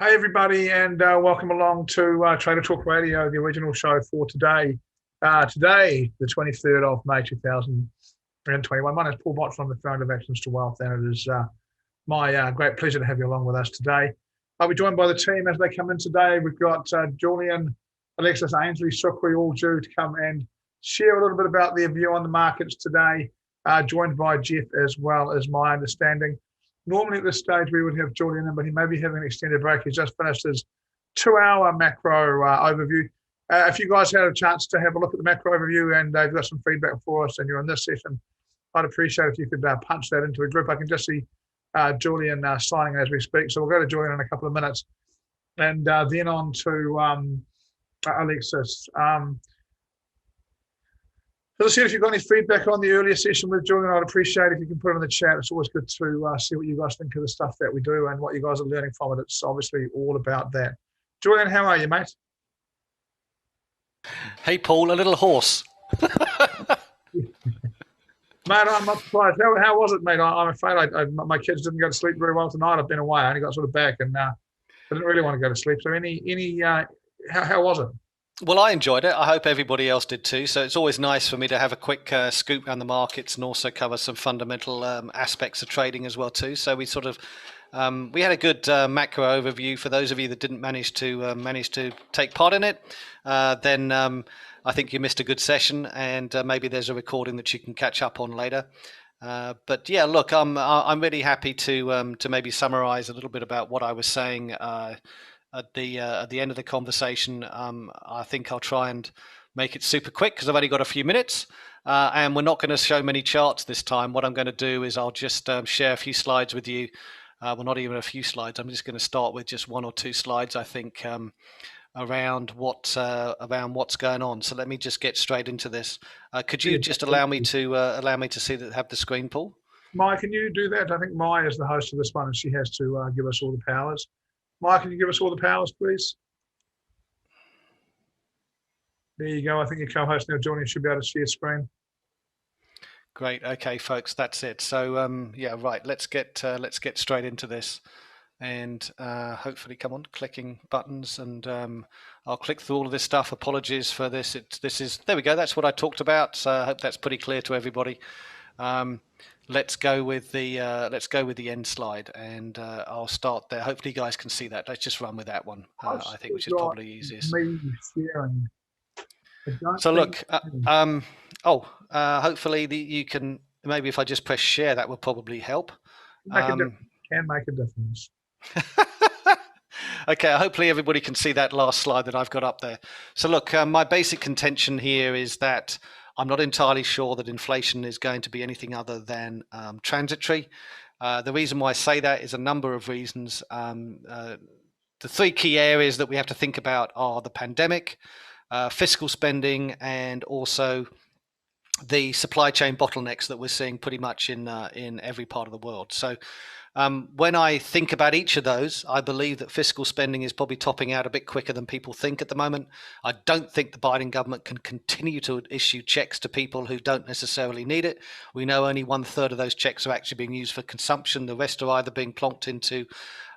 Hey everybody, and welcome along to Trader Talk Radio, the original show for today. Today, the 23rd of May 2021. My name is Paul Bott from the founder of Actions to Wealth, and it is my great pleasure to have you along with us today. I'll be joined by the team as they come in today. We've got Julian, Alexis, Ainslie, Sukri, all due to come and share a little bit about their view on the markets today, joined by Geoff as well, as my understanding. Normally at this stage we would have Julian in, but he may be having an extended break. He's just finished his 2-hour macro overview. If you guys had a chance to have a look at the macro overview and you've got some feedback for us and you're in this session, I'd appreciate if you could punch that into a group. I can just see Julian signing as we speak. So we'll go to Julian in a couple of minutes and then on to Alexis. As I said, if you've got any feedback on the earlier session with Julian, I'd appreciate if you can put it in the chat. It's always good to see what you guys think of the stuff that we do and what you guys are learning from it. It's obviously all about that. Julian, how are you, mate? Hey, Paul, a little hoarse. Mate, I'm not surprised. How was it, mate? I'm afraid my kids didn't go to sleep very well tonight. I've been away. I only got sort of back and I didn't really want to go to sleep. So how was it? Well, I enjoyed it. I hope everybody else did too. So it's always nice for me to have a quick scoop around the markets and also cover some fundamental aspects of trading as well too. So we sort of we had a good macro overview. For those of you that didn't manage to take part in it, then I think you missed a good session, and maybe there's a recording that you can catch up on later. But yeah, look, I'm really happy to maybe summarize a little bit about what I was saying at the end of the conversation. I think I'll try and make it super quick because I've only got a few minutes, and we're not going to show many charts this time. What I'm going to do is I'll just share a few slides with you. Well, not even a few slides. I'm just going to start with just one or two slides, I think, around what's going on. So let me just get straight into this. Could you just allow me to have the screen, Paul? Mai, can you do that? I think Mai is the host of this one and she has to give us all the powers. Mike, can you give us all the powers, please? There you go. I think your co-host now, Julian, should be able to share screen. Great. Okay, folks, that's it. So yeah, right. Let's get straight into this, and hopefully, come on, clicking buttons, and I'll click through all of this stuff. Apologies for this. This is there we go. That's what I talked about. So I hope that's pretty clear to everybody. Let's go with the end slide, and I'll start there. Hopefully, you guys can see that. Let's just run with that one. I think which is probably easiest. So look, hopefully you can. Maybe if I just press share, that will probably help. Can make a difference. Okay, hopefully everybody can see that last slide that I've got up there. So look, my basic contention here is that I'm not entirely sure that inflation is going to be anything other than transitory. The reason why I say that is a number of reasons. The three key areas that we have to think about are the pandemic, fiscal spending, and also the supply chain bottlenecks that we're seeing pretty much in every part of the world. So when I think about each of those, I believe that fiscal spending is probably topping out a bit quicker than people think at the moment. I don't think the Biden government can continue to issue checks to people who don't necessarily need it. We know only 1/3 of those checks are actually being used for consumption. The rest are either being plonked into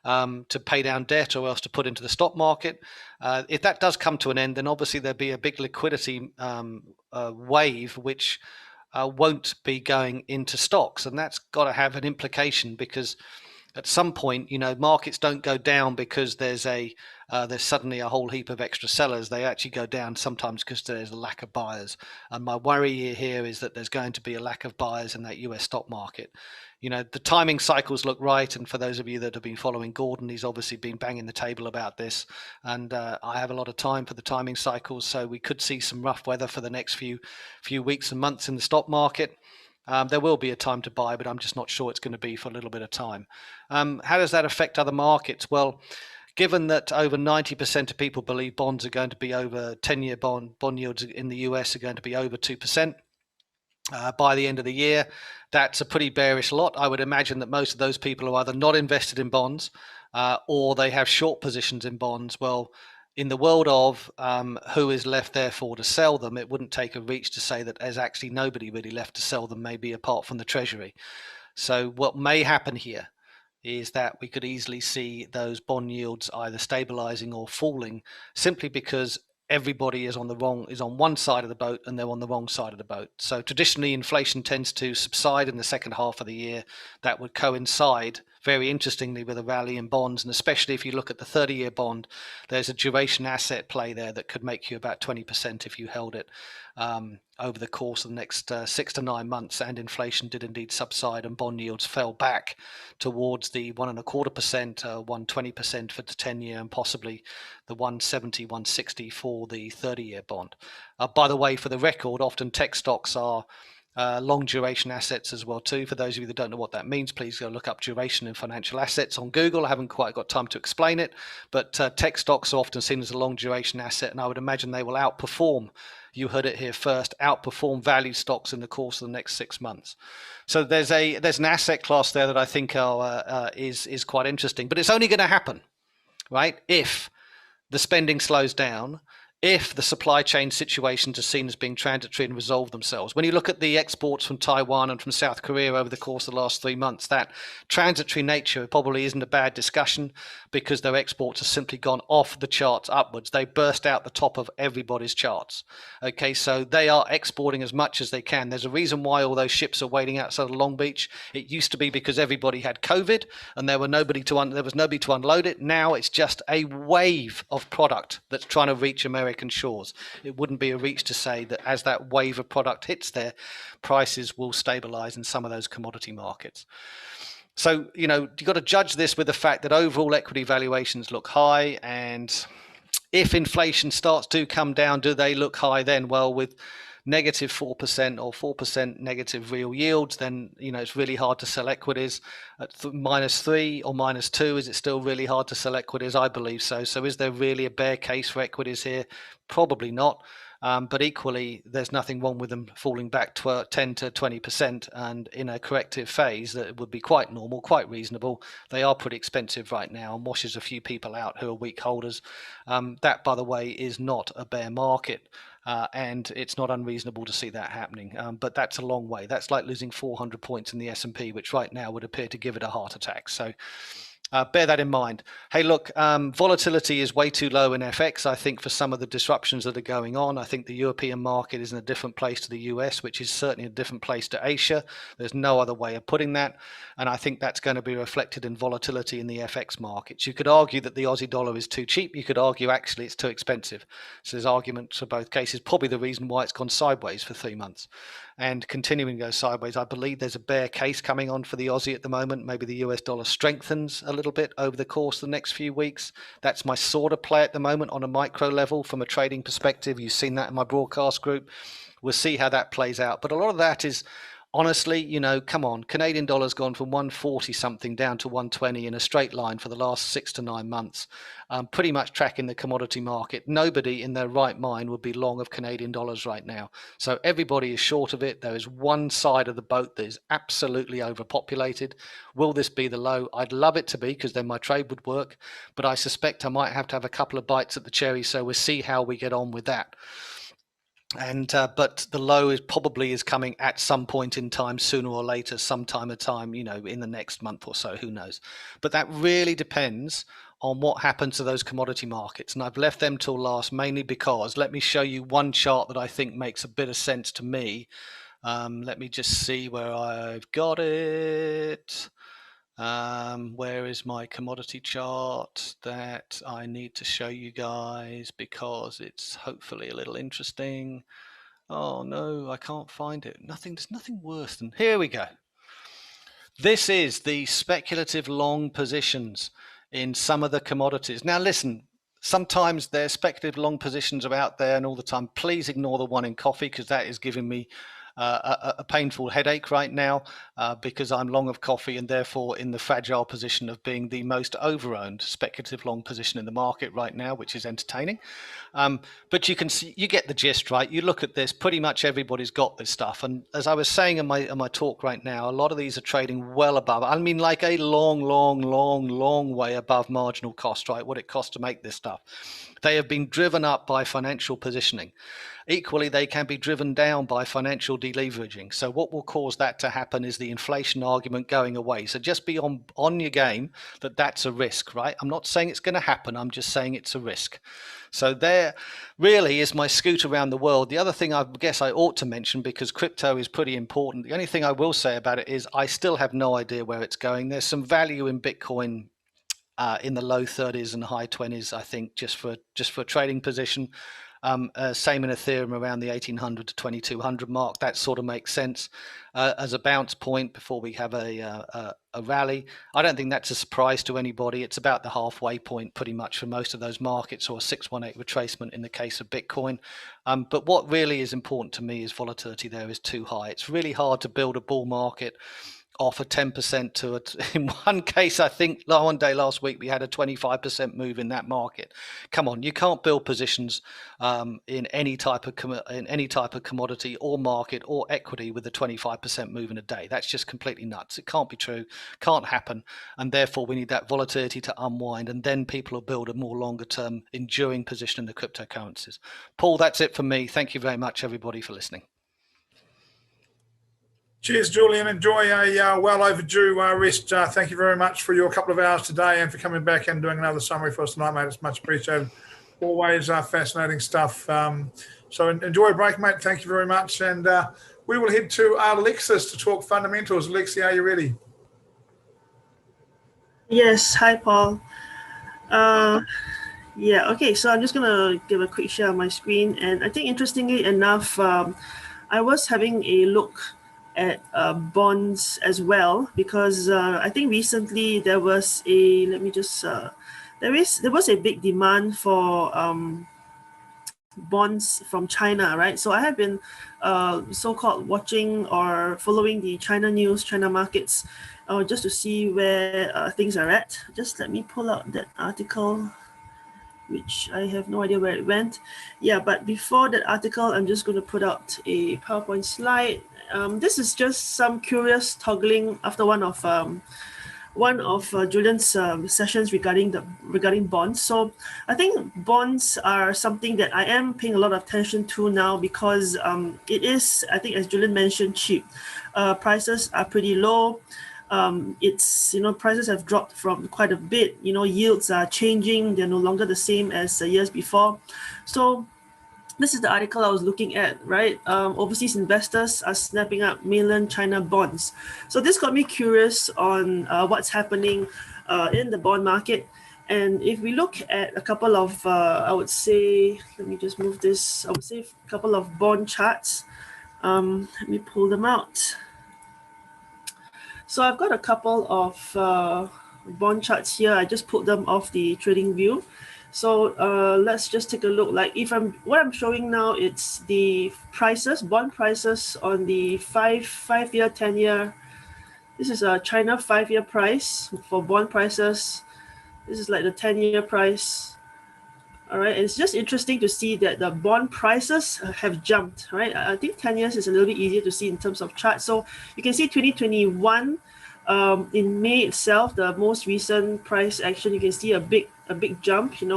to pay down debt or else to put into the stock market. If that does come to an end, then obviously there'll be a big liquidity wave, which won't be going into stocks, and that's got to have an implication, because at some point, markets don't go down because there's suddenly a whole heap of extra sellers. They actually go down sometimes because there's a lack of buyers, and my worry here is that there's going to be a lack of buyers in that US stock market. The timing cycles look right, and for those of you that have been following Gordon, he's obviously been banging the table about this, and I have a lot of time for the timing cycles, so we could see some rough weather for the next few weeks and months in the stock market. There will be a time to buy, but I'm just not sure it's going to be for a little bit of time. How does that affect other markets? Well, given that over 90% of people believe bonds are going to be over 10-year bond yields in the US are going to be over 2%. By the end of the year, that's a pretty bearish lot. I would imagine that most of those people are either not invested in bonds or they have short positions in bonds. Well, in the world of who is left therefore to sell them, it wouldn't take a reach to say that there's actually nobody really left to sell them, maybe apart from the Treasury. So what may happen here is that we could easily see those bond yields either stabilizing or falling, simply because everybody is on one side of the boat, and they're on the wrong side of the boat. So traditionally, inflation tends to subside in the second half of the year. That would coincide, very interestingly, with a rally in bonds, and especially if you look at the 30-year bond, there's a duration asset play there that could make you about 20% if you held it over the course of the next 6 to 9 months. And inflation did indeed subside, and bond yields fell back towards the 1.25%, 1.20% for the 10-year, and possibly the 1.70, 1.60 for the 30-year bond. By the way, for the record, often tech stocks are long duration assets as well too. For those of you that don't know what that means, please go look up duration in financial assets on Google. I haven't quite got time to explain it, but tech stocks are often seen as a long duration asset, and I would imagine they will outperform, you heard it here first, outperform value stocks in the course of the next 6 months. So there's an asset class there that I think is quite interesting, but it's only going to happen, right, if the spending slows down, if the supply chain situations are seen as being transitory and resolve themselves. When you look at the exports from Taiwan and from South Korea over the course of the last 3 months, that transitory nature probably isn't a bad discussion, because their exports have simply gone off the charts upwards. They burst out the top of everybody's charts. Okay, so they are exporting as much as they can. There's a reason why all those ships are waiting outside of Long Beach. It used to be because everybody had COVID and there was nobody to unload it. Now it's just a wave of product that's trying to reach American shores. It wouldn't be a reach to say that as that wave of product hits there, prices will stabilize in some of those commodity markets. So, you've got to judge this with the fact that overall equity valuations look high, and if inflation starts to come down, do they look high then? Well, with negative 4% or 4% negative real yields, then it's really hard to sell equities. At -3 or -2, is it still really hard to sell equities? I believe so. So is there really a bear case for equities here? Probably not. But equally, there's nothing wrong with them falling back to 10 to 20%, and in a corrective phase that would be quite normal, quite reasonable. They are pretty expensive right now and washes a few people out who are weak holders. That, by the way, is not a bear market. And it's not unreasonable to see that happening. But that's a long way. That's like losing 400 points in the S&P, which right now would appear to give it a heart attack. So bear that in mind. Hey, look, volatility is way too low in FX, I think, for some of the disruptions that are going on. I think the European market is in a different place to the US, which is certainly a different place to Asia. There's no other way of putting that. And I think that's going to be reflected in volatility in the FX markets. You could argue that the Aussie dollar is too cheap. You could argue actually it's too expensive. So there's arguments for both cases. Probably the reason why it's gone sideways for 3 months and continuing to go sideways. I believe there's a bear case coming on for the Aussie at the moment. Maybe the US dollar strengthens a little bit over the course of the next few weeks. That's my sort of play at the moment on a micro level from a trading perspective. You've seen that in my broadcast group. We'll see how that plays out. But a lot of that is, honestly, come on, Canadian dollar's gone from 140 something down to 120 in a straight line for the last 6 to 9 months, pretty much tracking the commodity market. Nobody in their right mind would be long of Canadian dollars right now. So everybody is short of it. There is one side of the boat that is absolutely overpopulated. Will this be the low? I'd love it to be, because then my trade would work, but I suspect I might have to have a couple of bites at the cherry, so we'll see how we get on with that. And but the low is probably coming at some point in time, sooner or later, in the next month or so, who knows. But that really depends on what happens to those commodity markets, and I've left them till last, mainly because, let me show you one chart that I think makes a bit of sense to me. Let me just see where I've got it. Where is my commodity chart that I need to show you guys, because it's hopefully a little interesting. Oh no, I can't find it. There's nothing worse than, here we go. This is the speculative long positions in some of the commodities. Now listen, sometimes their speculative long positions are out there and all the time. Please ignore the one in coffee, because that is giving me a painful headache right now, because I'm long of coffee and therefore in the fragile position of being the most over-owned speculative long position in the market right now, which is entertaining. But you can see, you get the gist, right? You look at this, pretty much everybody's got this stuff. And as I was saying in my talk right now, a lot of these are trading well above, I mean, like a long way above marginal cost, right? What it costs to make this stuff. They have been driven up by financial positioning. Equally, they can be driven down by financial deleveraging. So what will cause that to happen is the inflation argument going away. So just be on your game that that's a risk, right? I'm not saying it's going to happen. I'm just saying it's a risk. So there really is my scoot around the world. The other thing I guess I ought to mention, because crypto is pretty important, the only thing I will say about it is I still have no idea where it's going. There's some value in Bitcoin in the low 30s and high 20s, I think, just for a trading position. Same in Ethereum around the 1800 to 2200 mark. That sort of makes sense as a bounce point before we have a rally. I don't think that's a surprise to anybody. It's about the halfway point pretty much for most of those markets, or a 618 retracement in the case of Bitcoin. But what really is important to me is volatility there is too high. It's really hard to build a bull market off a 10% to in one case, I think one day last week we had a 25% move in that market. Come on, you can't build positions in any type of commodity or market or equity with a 25% move in a day. That's just completely nuts. It can't be true, can't happen, and therefore we need that volatility to unwind, and then people will build a more longer term enduring position in the cryptocurrencies. Paul, that's it for me. Thank you very much, everybody, for listening. Cheers, Julian. Enjoy a well overdue rest. Thank you very much for your couple of hours today and for coming back and doing another summary for us tonight, mate. It's much appreciated. Always fascinating stuff. So enjoy a break, mate. Thank you very much. And we will head to Alexis to talk fundamentals. Alexi, are you ready? Yes. Hi, Paul. Yeah, okay. So I'm just going to give a quick share of my screen. And I think interestingly enough, I was having a look at bonds as well, because I think recently there was a, let me just, there was a big demand for bonds from China, right? So I have been so-called watching or following the China news, China markets, just to see where things are at. Just let me pull out that article, which I have no idea where it went. Yeah, but before that article, I'm just going to put out a PowerPoint slide. This is just some curious toggling after one of Julian's sessions regarding bonds. So I think bonds are something that I am paying a lot of attention to now, because it is, I think, as Julian mentioned, cheap. Prices are pretty low. It's, prices have dropped from quite a bit. Yields are changing. They're no longer the same as years before. So this is the article I was looking at, right? Overseas investors are snapping up mainland China bonds. So this got me curious on what's happening in the bond market. And if we look at a couple of, I would say, let me just move this. I would say a couple of bond charts. Let me pull them out. So I've got a couple of bond charts here. I just pulled them off the trading view. So let's just take a look. Like what I'm showing now, it's the prices, bond prices on the 5-year, 10-year. This is a China 5-year price for bond prices. This is like the 10-year price. All right, and it's just interesting to see that the bond prices have jumped, right? I think 10 years is a little bit easier to see in terms of charts. So you can see 2021 in May itself, the most recent price action, you can see a big jump, in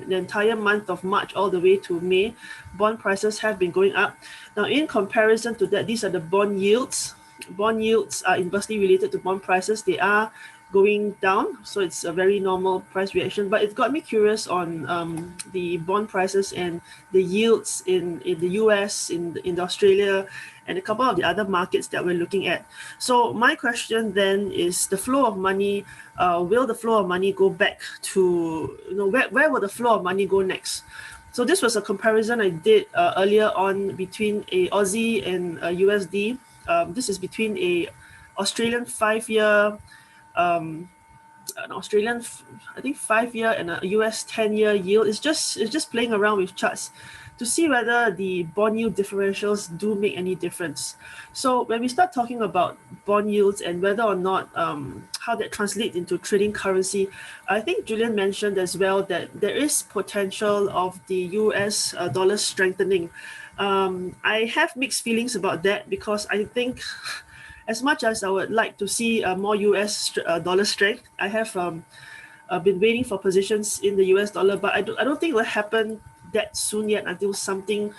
the entire month of March all the way to May, bond prices have been going up. Now, in comparison to that, these are the bond yields. Bond yields are inversely related to bond prices. They are going down, so it's a very normal price reaction. But it got me curious on the bond prices and the yields in the US, in Australia, and a couple of the other markets that we're looking at. So my question then is the flow of money. Will the flow of money go back to, where will the flow of money go next? So this was a comparison I did earlier on between a Aussie and a USD. This is between a Australian 5-year, an Australian, I think 5-year and a US 10-year yield. It's just playing around with charts to see whether the bond yield differentials do make any difference. So when we start talking about bond yields and whether or not how that translates into trading currency, I think Julian mentioned as well that there is potential of the US dollar strengthening. I have mixed feelings about that, because I think as much as I would like to see more US dollar strength, I have been waiting for positions in the US dollar, but I don't think it will happen that soon yet until something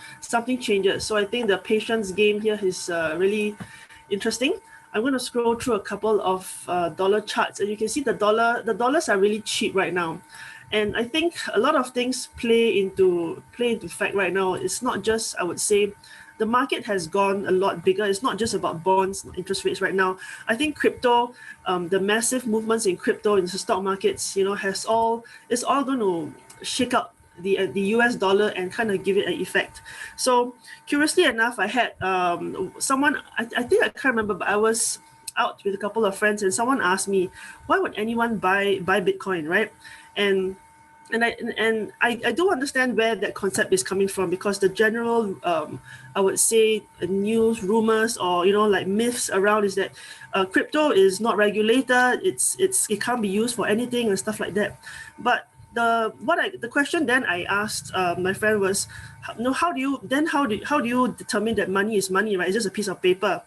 changes. So I think the patience game here is really interesting. I'm going to scroll through a couple of dollar charts, and you can see the dollars are really cheap right now. And I think a lot of things play into fact right now. It's not just, I would say, the market has gone a lot bigger. It's not just about bonds, interest rates right now. I think crypto, the massive movements in crypto in the stock markets, it's all going to shake up the US dollar and kind of give it an effect. So curiously enough, I had someone, I think I can't remember, but I was out with a couple of friends and someone asked me, why would anyone buy Bitcoin, right? And I do understand where that concept is coming from, because the general, I would say, news, rumors, or like myths around is that crypto is not regulated. It can't be used for anything and stuff like that. But the question then I asked my friend was, how do you determine that money is money, right? It's just a piece of paper.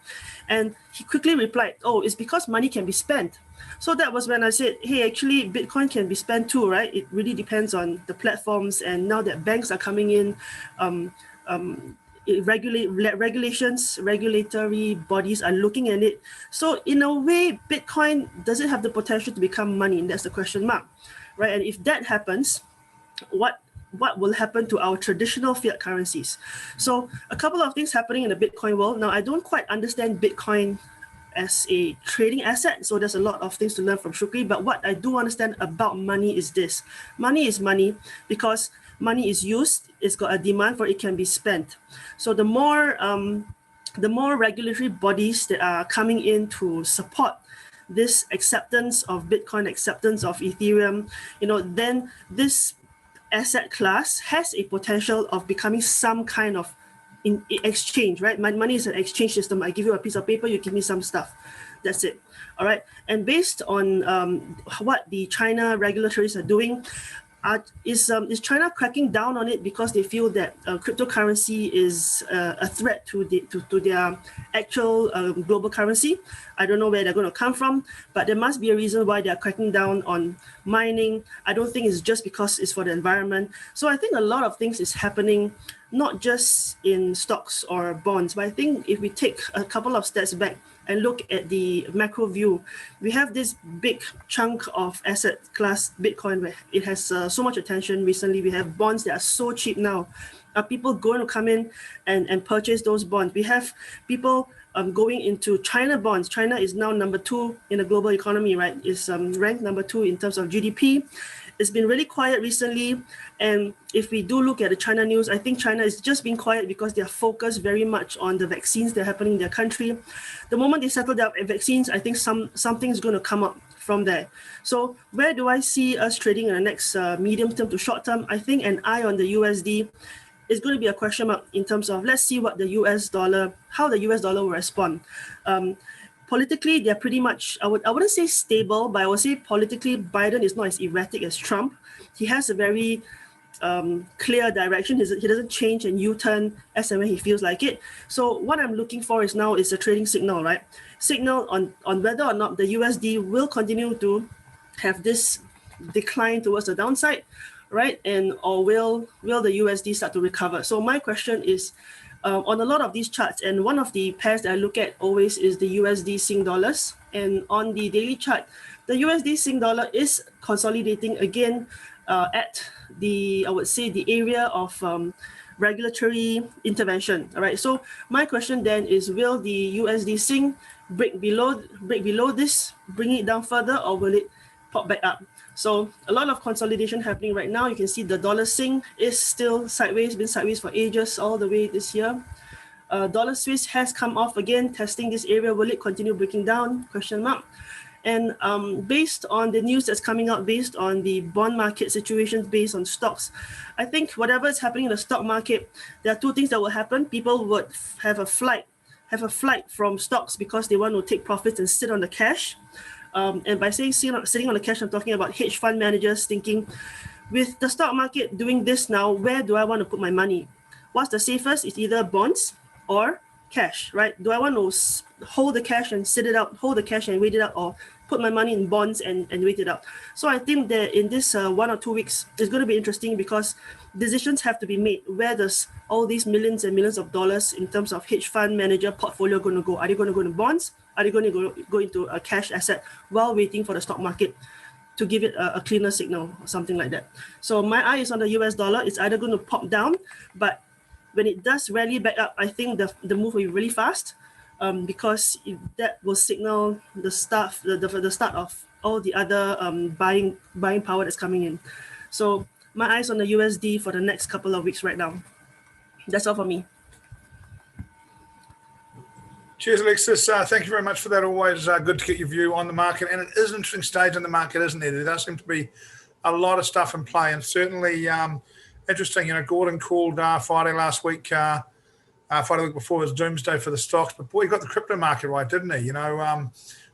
And he quickly replied, oh, it's because money can be spent. So that was when I said, hey, actually, Bitcoin can be spent too, right? It really depends on the platforms. And now that banks are coming in, regulatory bodies are looking at it. So in a way, Bitcoin, does it have the potential to become money? And that's the question mark, right? And if that happens, what will happen to our traditional fiat currencies? So a couple of things happening in the Bitcoin world. Now, I don't quite understand Bitcoin as a trading asset, so there's a lot of things to learn from Shukri, but what I do understand about money is this. Money is money because money is used, it's got a demand for it, can be spent. So the more regulatory bodies that are coming in to support this acceptance of Bitcoin, acceptance of Ethereum, then this asset class has a potential of becoming some kind of in exchange, right? My money is an exchange system. I give you a piece of paper, you give me some stuff. That's it. All right. And based on what the China regulators are doing, is China cracking down on it because they feel that cryptocurrency is a threat to their actual global currency? I don't know where they're going to come from, but there must be a reason why they're cracking down on mining. I don't think it's just because it's for the environment. So I think a lot of things is happening, not just in stocks or bonds, but I think if we take a couple of steps back and look at the macro view, we have this big chunk of asset class, Bitcoin, where it has so much attention recently. We have bonds that are so cheap now. Are people going to come in and purchase those bonds? We have people going into China bonds. China is now number 2 in the global economy, right? It's ranked number 2 in terms of GDP. It's been really quiet recently. And if we do look at the China news, I think China is just being quiet because they're focused very much on the vaccines that are happening in their country. The moment they settle their vaccines, I think something's going to come up from there. So where do I see us trading in the next medium term to short term? I think an eye on the USD is going to be a question mark in terms of, let's see what the US dollar, how the US dollar will respond. Politically, they're pretty much, I wouldn't say stable, but I would say politically, Biden is not as erratic as Trump. He has a very clear direction. He doesn't change and U-turn as and when he feels like it. So what I'm looking for is a trading signal, right? Signal on whether or not the USD will continue to have this decline towards the downside, right? Or will the USD start to recover? So my question is, on a lot of these charts, and one of the pairs that I look at always is the USD Sing dollars. And on the daily chart, the USD Sing dollar is consolidating again at I would say, the area of regulatory intervention. All right. So my question then is, will the USD Sing break below this, bring it down further, or will it pop back up? So a lot of consolidation happening right now. You can see the dollar Sing is still sideways, been sideways for ages all the way this year. Dollar Swiss has come off again, testing this area. Will it continue breaking down? Question mark. And based on the news that's coming out, based on the bond market situations, based on stocks, I think whatever is happening in the stock market, there are two things that will happen. People would have a flight from stocks because they want to take profits and sit on the cash. And by saying sitting on the cash, I'm talking about hedge fund managers thinking, with the stock market doing this now, where do I want to put my money? What's the safest? It's either bonds or cash, right? Do I want to hold the cash and sit it out, hold the cash and wait it out, or put my money in bonds and wait it out. So I think that in this 1 or 2 weeks, it's going to be interesting because decisions have to be made. Where does all these millions and millions of dollars in terms of hedge fund manager portfolio going to go? Are they going to go into bonds? Are they going to go into a cash asset while waiting for the stock market to give it a cleaner signal or something like that? So my eye is on the US dollar. It's either going to pop down, but when it does rally back up, I think the move will be really fast, because that will signal the start of all the other buying power that's coming in. So my eyes on the USD for the next couple of weeks right now. That's all for me. Cheers, Alexis. Thank you very much for that. Always good to get your view on the market. And it is an interesting stage in the market, isn't it? There does seem to be a lot of stuff in play, and certainly interesting. Gordon called Friday last week, Friday the week before, was doomsday for the stocks. But boy, he got the crypto market right, didn't he?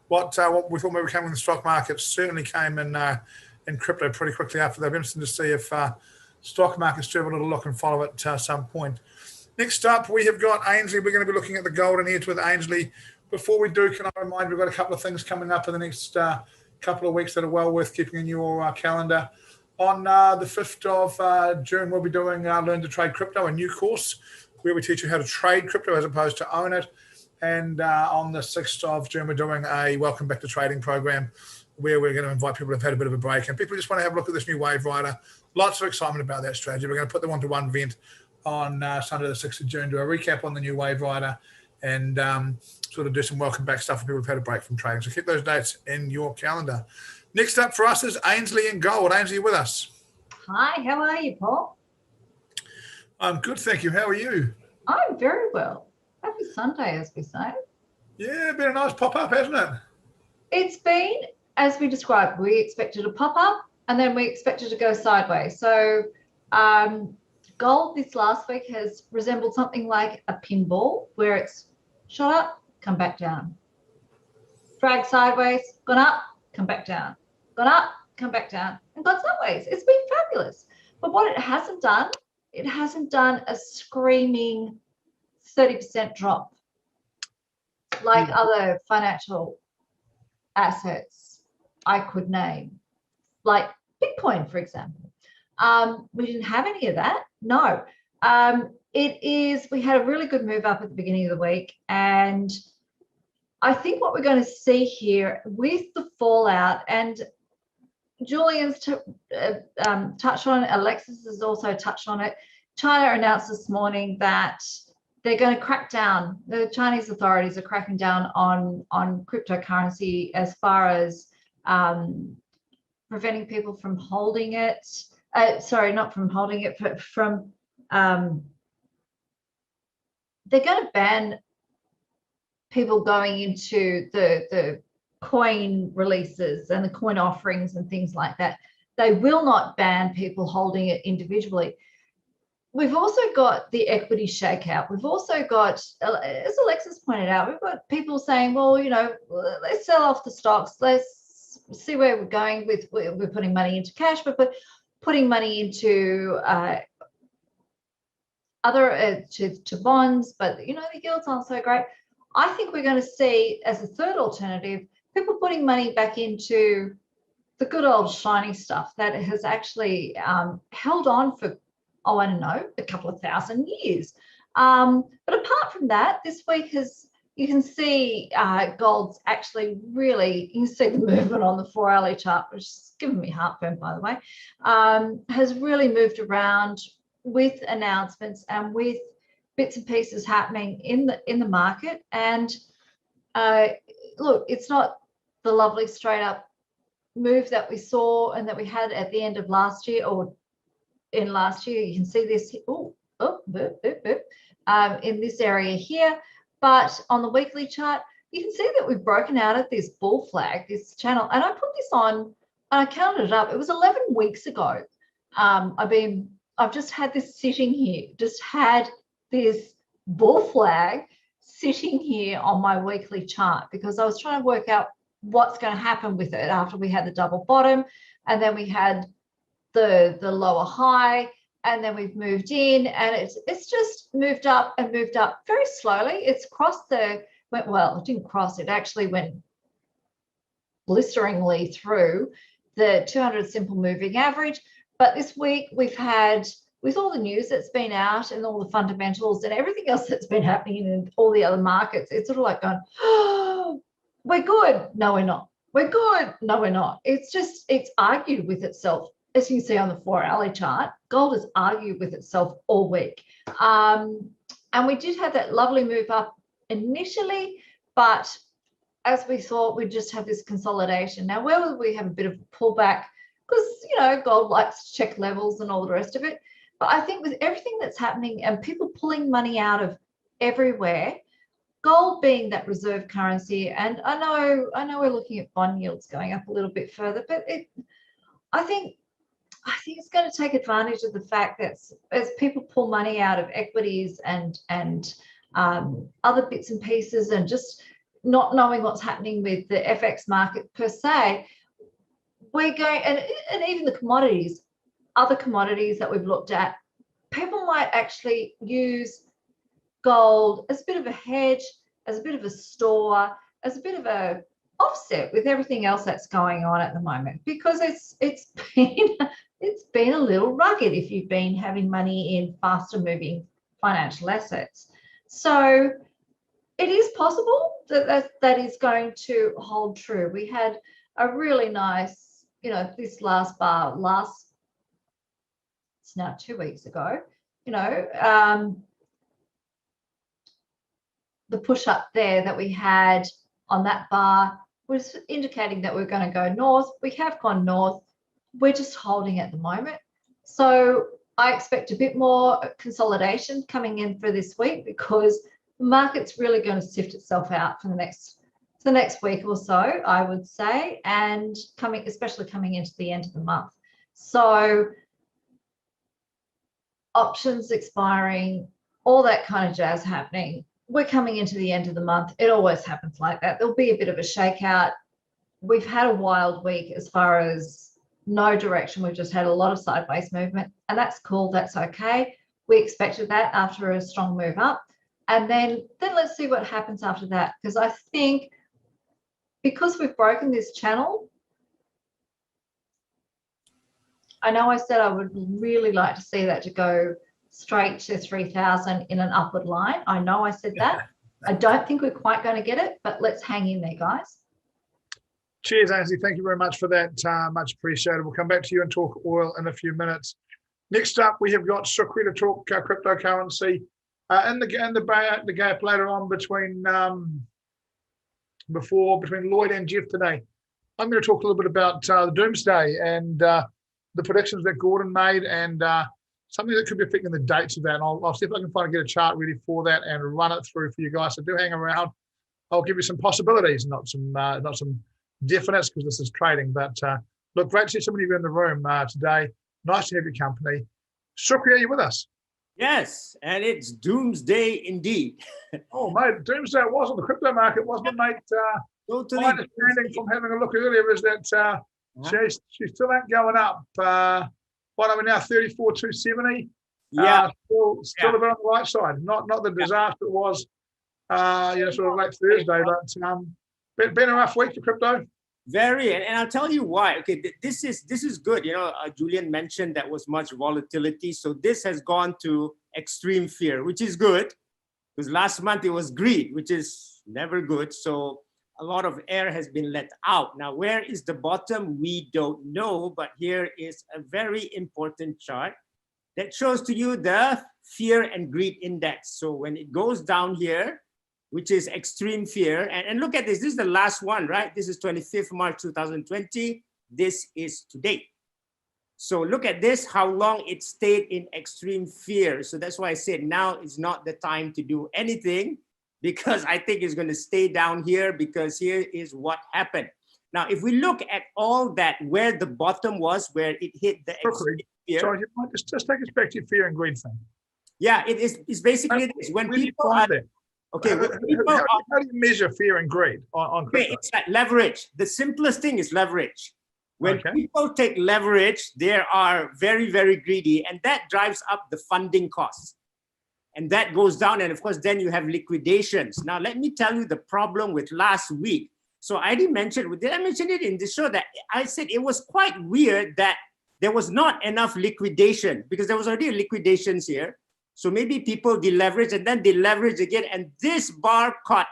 What we thought maybe came in the stock market certainly came in crypto pretty quickly after that. It'll be interesting to see if stock markets do have a little look and follow at some point. Next up, we have got Ainslie. We're going to be looking at the golden edge with Ainslie. Before we do, can I remind you, we've got a couple of things coming up in the next couple of weeks that are well worth keeping in your calendar. On the 5th of June, we'll be doing Learn to Trade Crypto, a new course where we teach you how to trade crypto as opposed to own it. And on the 6th of June, we're doing a Welcome Back to Trading program where we're going to invite people who have had a bit of a break and people who just want to have a look at this new Wave Rider. Lots of excitement about that strategy. We're going to put them onto one event on Sunday the 6th of June, do a recap on the new Wave Rider and sort of do some welcome back stuff for people who've had a break from trading. So keep those dates in your calendar. Next up for us is Ainslie and Gold. Ainslie, you with us? Hi, how are you, Paul? I'm good, thank you. How are you? I'm very well. Happy Sunday, as we say. Yeah, been a nice pop-up, hasn't it? It's been, as we described, we expected a pop-up and then we expected to go sideways. So gold this last week has resembled something like a pinball where it's shot up, come back down. Drag sideways, gone up, come back down. Gone up, come back down, and gone sideways. It's been fabulous. But what it hasn't done a screaming 30% drop like other financial assets I could name, like Bitcoin, for example. We didn't have any of that. No. We had a really good move up at the beginning of the week. And I think what we're going to see here with the fallout, and Julian's touched on it, Alexis has also touched on it. China announced this morning that they're going to crack down. The Chinese authorities are cracking down on cryptocurrency as far as preventing people from holding it. Sorry, not from holding it, but from they're going to ban people going into the coin releases and the coin offerings and things like that. They will not ban people holding it individually. We've also got the equity shakeout. We've also got, as Alexis pointed out, we've got people saying, well, let's sell off the stocks. Let's see where we're going with, we're putting money into cash, but putting money into to bonds, but the yields aren't so great. I think we're going to see, as a third alternative, people putting money back into the good old shiny stuff that has actually held on for, I don't know, a couple of 1,000 years. But apart from that, this week you can see gold's actually really, you can see the movement on the 4-hourly chart, which is giving me heartburn, by the way, has really moved around with announcements and with bits and pieces happening in the market. And look, it's not the lovely straight up move that we saw and that we had at the end of last year or in last year. You can see this in this area here, but on the weekly chart you can see that we've broken out of this bull flag, this channel, and I put this on and I counted it up. It was 11 weeks ago. I've just had this sitting here, just had this bull flag sitting here on my weekly chart because I was trying to work out what's going to happen with it after we had the double bottom and then we had the lower high, and then we've moved in, and it's just moved up and moved up very slowly. It's crossed it didn't cross, it actually went blisteringly through the 200 simple moving average. But this week we've had, with all the news that's been out and all the fundamentals and everything else that's been happening in all the other markets, it's sort of like going, oh, we're good. No, we're not. We're good. No, we're not. It's just, it's argued with itself. As you can see on the 4-hourly chart, gold has argued with itself all week. And we did have that lovely move up initially, but as we thought, we'd just have this consolidation. Now, where will we have a bit of a pullback? Because, you know, gold likes to check levels and all the rest of it. But I think with everything that's happening and people pulling money out of everywhere, gold being that reserve currency, and I know we're looking at bond yields going up a little bit further, but I think it's going to take advantage of the fact that as people pull money out of equities and other bits and pieces, and just not knowing what's happening with the FX market per se, we're going, and even the commodities, other commodities that we've looked at, people might actually use gold as a bit of a hedge, as a bit of a store, as a bit of a offset with everything else that's going on at the moment, because it's been a little rugged if you've been having money in faster moving financial assets. So it is possible that is going to hold true. We had a really nice, you know, this last bar, it's now 2 weeks ago, you know, the push up there that we had on that bar was indicating that we're going to go north. We have gone north. We're just holding at the moment. So I expect a bit more consolidation coming in for this week, because the market's really going to sift itself out for the next week or so, I would say, and especially coming into the end of the month. So options expiring, all that kind of jazz happening. We're coming into the end of the month. It always happens like that. There'll be a bit of a shakeout. We've had a wild week as far as no direction. We've just had a lot of sideways movement, and that's cool. That's okay. We expected that after a strong move up. And then let's see what happens after that, because I think because we've broken this channel, I know I said I would really like to see that to go straight to 3,000 in an upward line. I know I said that. I don't think we're quite going to get it, but let's hang in there, guys. Cheers, Ainsley. Thank you very much for that. Much appreciated. We'll come back to you and talk oil in a few minutes. Next up, we have got Sukri to talk cryptocurrency. In the gap later on between Lloyd and Geoff today, I'm going to talk a little bit about the doomsday and the predictions that Gordon made, and something that could be affecting the dates of that. And I'll see if I can get a chart ready for that and run it through for you guys. So do hang around. I'll give you some possibilities, not some definites, because this is trading. But look, great to see so many of you in the room today. Nice to have your company. Sukri, are you with us? Yes, and it's doomsday indeed. Oh, mate, doomsday was on the crypto market, wasn't it, mate? Totally. My understanding from having a look earlier is that she still ain't going up. What are we now, 34,270? Yeah. Still a bit on the right side. Not the disaster it was, sort of late Thursday, but been a rough week for crypto. Very, and I'll tell you why. Okay, this is good. You know, Julian mentioned that was much volatility, so this has gone to extreme fear, which is good, because last month it was greed, which is never good. So a lot of air has been let out. Now, where is the bottom? We don't know, but here is a very important chart that shows to you the fear and greed index. So when it goes down here, which is extreme fear. And look at this. This is the last one, right? This is 25th March 2020. This is today. So look at this, how long it stayed in extreme fear. So that's why I said now is not the time to do anything, because I think it's going to stay down here, because here is what happened. Now, if we look at all that, where the bottom was, where it hit the extreme fear. Sorry, you might just take us back to your fear and greed thing. Yeah, it's basically this. When people are... Okay, how do you measure fear and greed on crypto? Okay, it's like leverage. The simplest thing is leverage. When people take leverage, they are very, very greedy, and that drives up the funding costs. And that goes down, and of course, then you have liquidations. Now, let me tell you the problem with last week. So I did I mention it in the show that I said it was quite weird that there was not enough liquidation because there was already liquidations here. So maybe people deleverage and then they leverage again. And this bar caught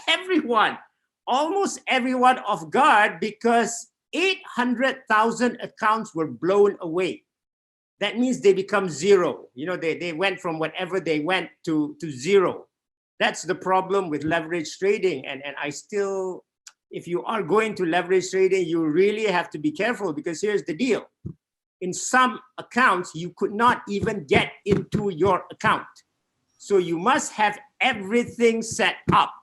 everyone, almost everyone off guard because 800,000 accounts were blown away. That means they become zero. You know, they went from whatever they went to zero. That's the problem with leverage trading. And I still, if you are going to leverage trading, you really have to be careful because here's the deal. In some accounts, you could not even get into your account. So you must have everything set up.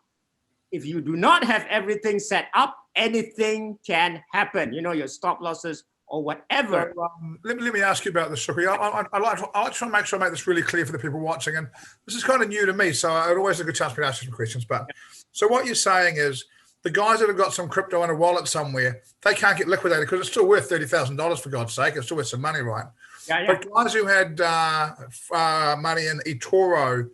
If you do not have everything set up, anything can happen. You know, your stop losses or whatever. So, let me ask you about this, Suki. I like to try and make sure I make this really clear for the people watching. And this is kind of new to me, so it always a good chance for me to ask you some questions. But so what you're saying is the guys that have got some crypto in a wallet somewhere, they can't get liquidated because it's still worth $30,000 for God's sake. It's still worth some money, right? Yeah. But guys who had money in Etoro,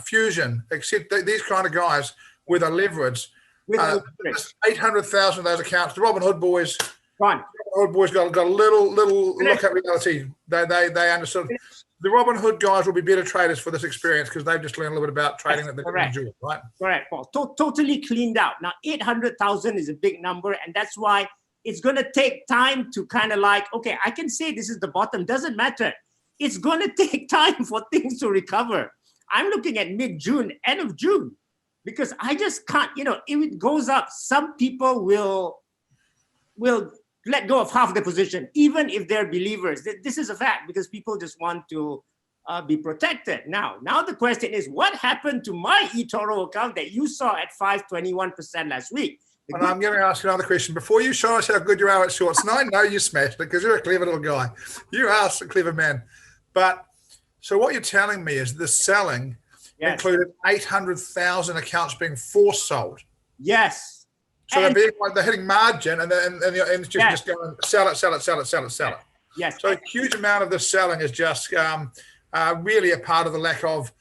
Fusion, except these kind of guys with a leverage, 800,000 of those accounts, the Robin Hood boys, Ron. Robin Hood boys got a little look at reality. They understood. The Robin Hood guys will be better traders for this experience because they've just learned a little bit about trading that they can enjoy, right? Correct, Paul. Totally cleaned out. Now, 800,000 is a big number, and that's why it's going to take time to kind of like, okay, I can say this is the bottom. Doesn't matter. It's going to take time for things to recover. I'm looking at mid-June, end of June, because I just can't, you know, if it goes up, some people will let go of half the position, even if they're believers. This is a fact because people just want to be protected. Now the question is, what happened to my Etoro account that you saw at 521% last week? And I'm going to ask you another question. Before you show us how good you are at shorts, and I know you smashed it because you're a clever little guy. You are a clever man. But so what you're telling me is the selling included 800,000 accounts being force sold. Yes. So they're hitting margin and it's just going sell it. Yes. So a huge amount of the selling is just really a part of the lack of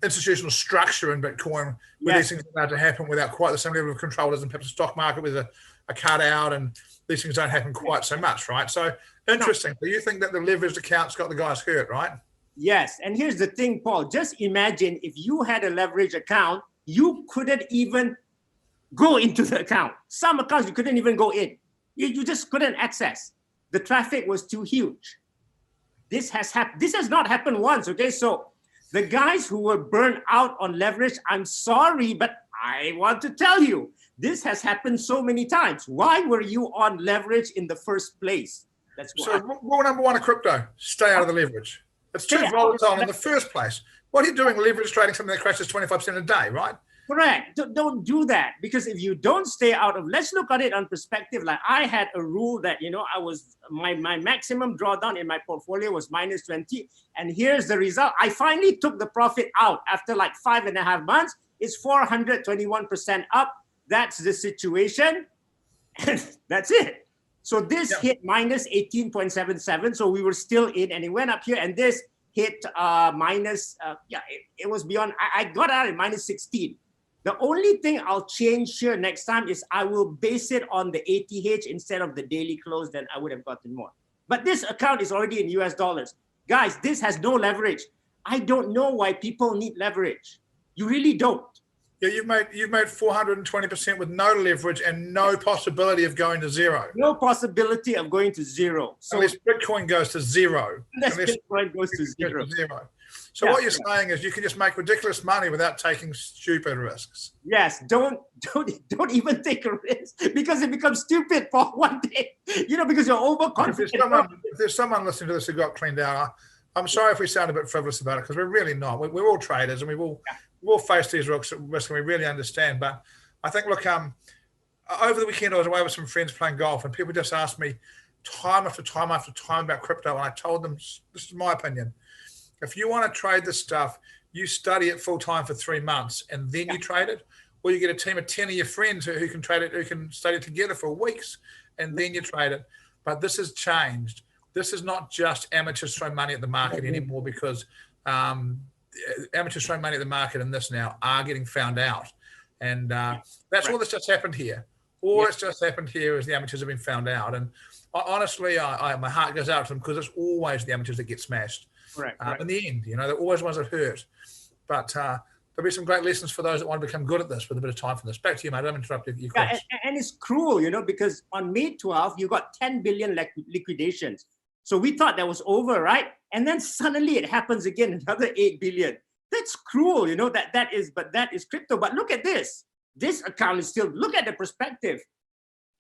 institutional structure in Bitcoin, where these things are allowed to happen without quite the same level of control as in perhaps the stock market with a cutout, and these things don't happen quite so much, right? So interesting. So you think that the leveraged accounts got the guys hurt, right? Yes. And here's the thing, Paul. Just imagine if you had a leverage account, you couldn't even go into the account. Some accounts you couldn't even go in. You just couldn't access. The traffic was too huge. This has not happened once, okay? So the guys who were burned out on leverage, I'm sorry, but I want to tell you, this has happened so many times. Why were you on leverage in the first place? That's why. So rule number one of crypto, stay out of the leverage. It's too volatile in the first place. What are you doing leverage trading something that crashes 25% a day, right? Correct. Don't do that, because if you don't stay out of, let's look at it on perspective. Like I had a rule that, you know, I was my maximum drawdown in my portfolio was minus 20. And here's the result. I finally took the profit out after like 5.5 months. It's 421% up. That's the situation. And that's it. So this hit minus 18.77. So we were still in, and it went up here, and this hit minus, it was beyond, I got out at minus 16. The only thing I'll change here next time is I will base it on the ATH instead of the daily close, then I would have gotten more. But this account is already in US dollars. Guys, this has no leverage. I don't know why people need leverage. You really don't. Yeah, you've made 420% with no leverage and no possibility of going to zero. No possibility of going to zero. So unless Bitcoin goes to zero. Unless Bitcoin goes to zero. So what you're saying is you can just make ridiculous money without taking stupid risks. Yes, don't even take a risk, because it becomes stupid for one day. You know, because you're overconfident. If there's someone listening to this who got cleaned out, I'm sorry if we sound a bit frivolous about it, because we're really not. We're all traders, and we've all faced these risks, and we really understand. But I think, look, over the weekend I was away with some friends playing golf, and people just asked me time after time after time about crypto, and I told them, this is my opinion. If you want to trade this stuff, you study it full time for 3 months and then you trade it, or you get a team of 10 of your friends who can trade it, who can study it together for weeks, and then you trade it. But this has changed. This is not just amateurs throwing money at the market anymore, because amateurs throwing money at the market in this now are getting found out. And that's all that's just happened here. All that's just happened here is the amateurs have been found out. And honestly, my heart goes out to them because it's always the amateurs that get smashed. In the end, you know, they're always ones that hurt. But there'll be some great lessons for those that want to become good at this with a bit of time for this. Back to you, mate. I don't interrupt you. And it's cruel, you know, because on May 12th, you got 10 billion liquidations. So we thought that was over, right? And then suddenly it happens again, another 8 billion. That's cruel, you know, that is crypto. But look at this. This account is still, look at the perspective.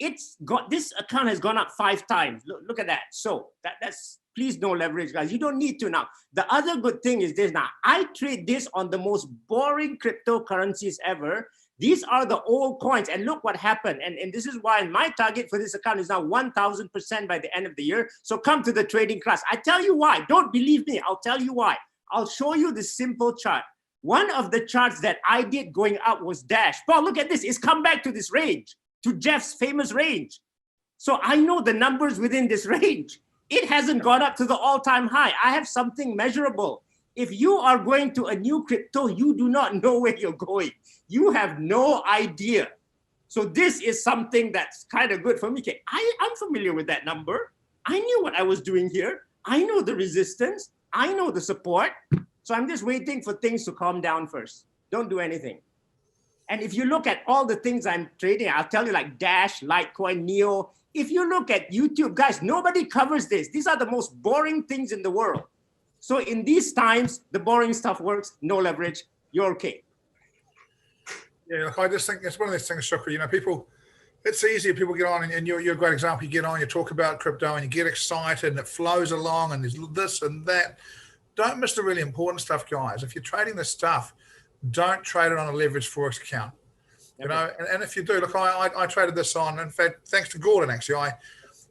This account has gone up 5 times. Look at that. So that's, please no leverage, guys. You don't need to now. The other good thing is this now. I trade this on the most boring cryptocurrencies ever. These are the old coins. And look what happened. And this is why my target for this account is now 1,000% by the end of the year. So come to the trading class. I tell you why. Don't believe me. I'll tell you why. I'll show you this simple chart. One of the charts that I did going up was Dash. Paul, look at this. It's come back to this range, to Geoff's famous range. So I know the numbers within this range. It hasn't gone up to the all-time high. I have something measurable. If you are going to a new crypto, you do not know where you're going. You have no idea. So this is something that's kind of good for me. Okay, I'm familiar with that number. I knew what I was doing here. I know the resistance. I know the support. So I'm just waiting for things to calm down first. Don't do anything. And if you look at all the things I'm trading, I'll tell you like Dash, Litecoin, Neo. If you look at YouTube, guys, nobody covers this. These are the most boring things in the world. So in these times, the boring stuff works, no leverage, you're okay. Yeah, look, I just think it's one of those things, Shukri, you know, people, it's easy. People get on, and you're a great example. You get on, you talk about crypto, and you get excited, and it flows along, and there's this and that. Don't miss the really important stuff, guys. If you're trading this stuff, don't trade it on a leveraged Forex account. You know, and if you do, look, I traded this on, in fact, thanks to Gordon, actually,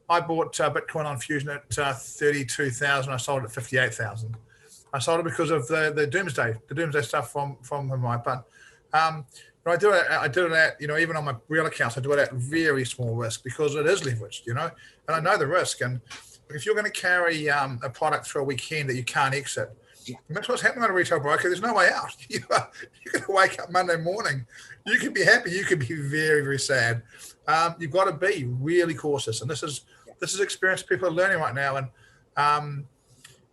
I bought Bitcoin on Fusion at 32,000. I sold it at 58,000. I sold it because of the doomsday stuff from my but I do it at, you know, even on my real accounts, I do it at very small risk because it is leveraged, you know, and I know the risk. And if you're going to carry a product through a weekend that you can't exit, and that's what's happening on a retail broker. There's no way out. You're going to wake up Monday morning. You can be happy. You can be very, very sad. You've got to be really cautious. And this is experience people are learning right now. And,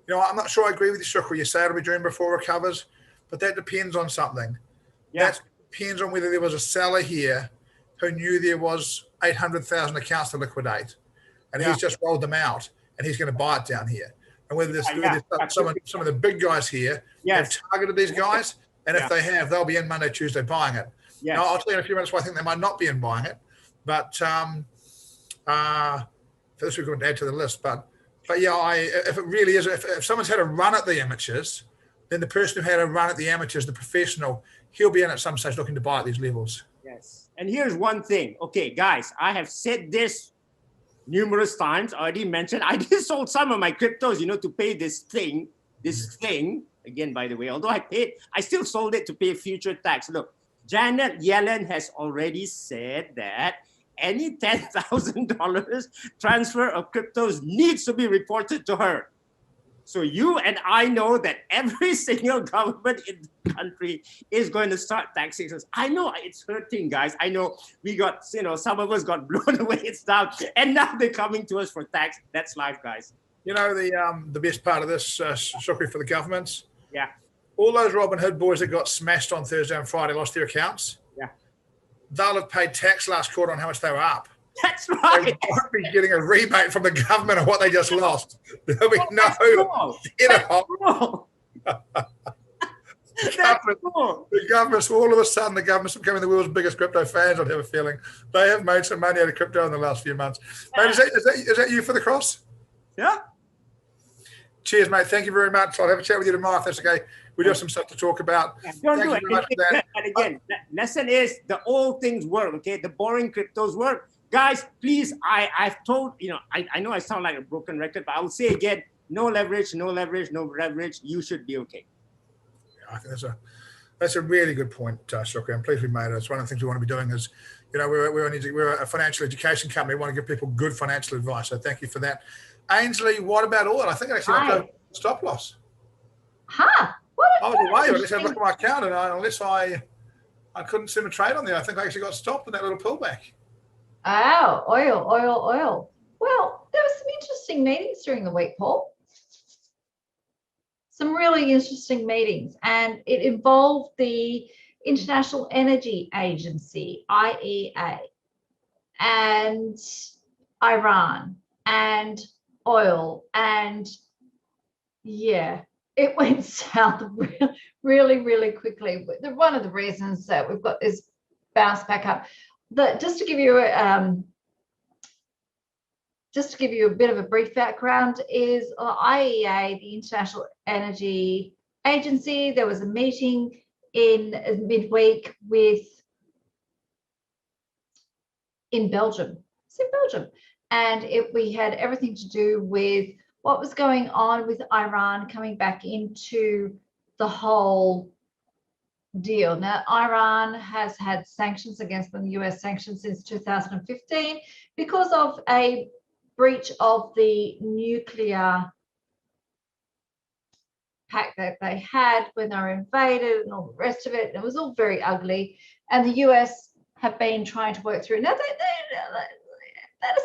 you know, I'm not sure I agree with you, Shukri. You say it'll be doomed before it recovers, but that depends on something. Yeah. That depends on whether there was a seller here who knew there was 800,000 accounts to liquidate, and he's just rolled them out, and he's going to buy it down here. And whether there's some of the big guys here have targeted these guys, and if they have, they'll be in Monday, Tuesday buying it. Yes. Now, I'll tell you in a few minutes why I think they might not be in buying it, but this we're going to add to the list. But yeah, if it really is, if someone's had a run at the amateurs, then the person who had a run at the amateurs, the professional, he'll be in at some stage looking to buy at these levels. Yes. And here's one thing. Okay, guys, I have said this numerous times, already mentioned. I just sold some of my cryptos, you know, to pay this thing, again, by the way, although I still sold it to pay future tax. Look, Janet Yellen has already said that any $10,000 transfer of cryptos needs to be reported to her. So you and I know that every single government in the country is going to start taxing us. I know it's hurting, guys. I know we got, you know, some of us got blown away and stuff, and now they're coming to us for tax. That's life, guys. You know, the best part of this, Shukri, for the governments? Yeah. All those Robin Hood boys that got smashed on Thursday and Friday lost their accounts. Yeah. They'll have paid tax last quarter on how much they were up. That's right. They won't be getting a rebate from the government of what they just lost. There'll be The governments, all of a sudden, the government's becoming the world's biggest crypto fans, I have a feeling. They have made some money out of crypto in the last few months. Mate, is that you for the cross? Yeah. Cheers, mate. Thank you very much. I'll have a chat with you tomorrow if that's okay. We do have some stuff to talk about. Don't do it. And again, lesson is the old things work, okay? The boring cryptos work. Guys, please, I've told, you know, I know I sound like a broken record, but I will say again, no leverage, no leverage, no leverage. You should be okay. Yeah, I think that's a really good point, Shukri. I'm pleased we made it. It's one of the things we want to be doing is, you know, we're a financial education company. We want to give people good financial advice. So thank you for that. Ainsley, what about oil? I think I actually have a stop loss. Huh? What? I was away. Let's have a look at my account, and unless I I couldn't see a trade on there. I think I actually got stopped in that little pullback. Oh, oil. Well, there were some interesting meetings during the week, Paul. Some really interesting meetings, and it involved the International Energy Agency, IEA, and Iran, and oil, and yeah, it went south really, really quickly. One of the reasons that we've got this bounce back up, just to give you a bit of a brief background, is IEA, the International Energy Agency. There was a meeting in midweek in Belgium. It's in Belgium, and we had everything to do with what was going on with Iran coming back into the whole deal. Now, Iran has had sanctions against them, US sanctions, since 2015 because of a breach of the nuclear pact that they had when they were invaded and all the rest of it. It was all very ugly, and the US have been trying to work through. Now, that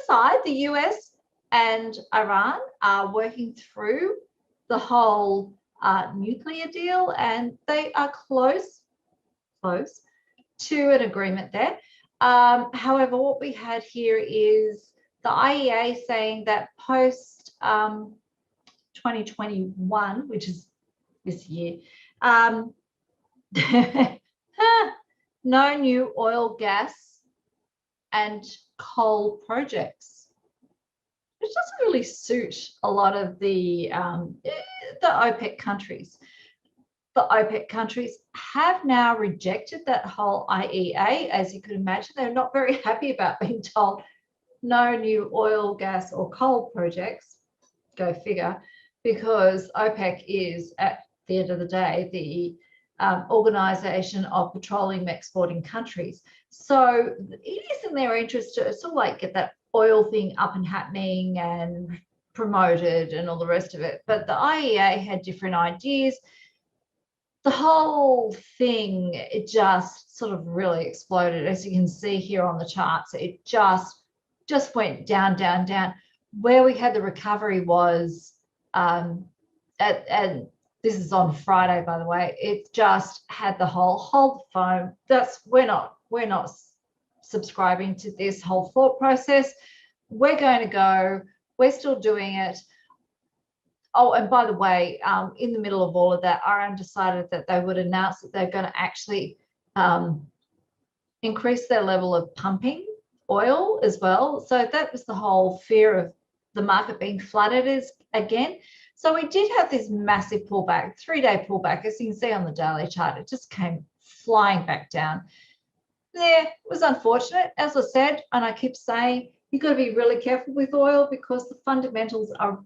aside, the US and Iran are working through the whole nuclear deal, and they are close to an agreement there. However, what we had here is the IEA saying that post 2021, which is this year, no new oil, gas, and coal projects, which doesn't really suit a lot of the OPEC countries. The OPEC countries have now rejected that whole IEA, as you could imagine. They're not very happy about being told no new oil, gas, or coal projects. Go figure, because OPEC is, at the end of the day, the Organization of Petroleum Exporting Countries. So it is in their interest to sort of like get that oil thing up and happening and promoted and all the rest of it. But the IEA had different ideas. The whole thing, it just sort of really exploded. As you can see here on the charts, it just went down. Where we had the recovery was and this is on Friday, by the way, it just had the whole hold the phone. We're not subscribing to this whole thought process. We're going to go. We're still doing it. Oh, and by the way, in the middle of all of that, Iran decided that they would announce that they're going to actually increase their level of pumping oil as well. So that was the whole fear of the market being flooded again. So we did have this massive pullback, 3-day pullback, as you can see on the daily chart. It just came flying back down. Yeah, it was unfortunate, as I said, and I keep saying, you've got to be really careful with oil because the fundamentals are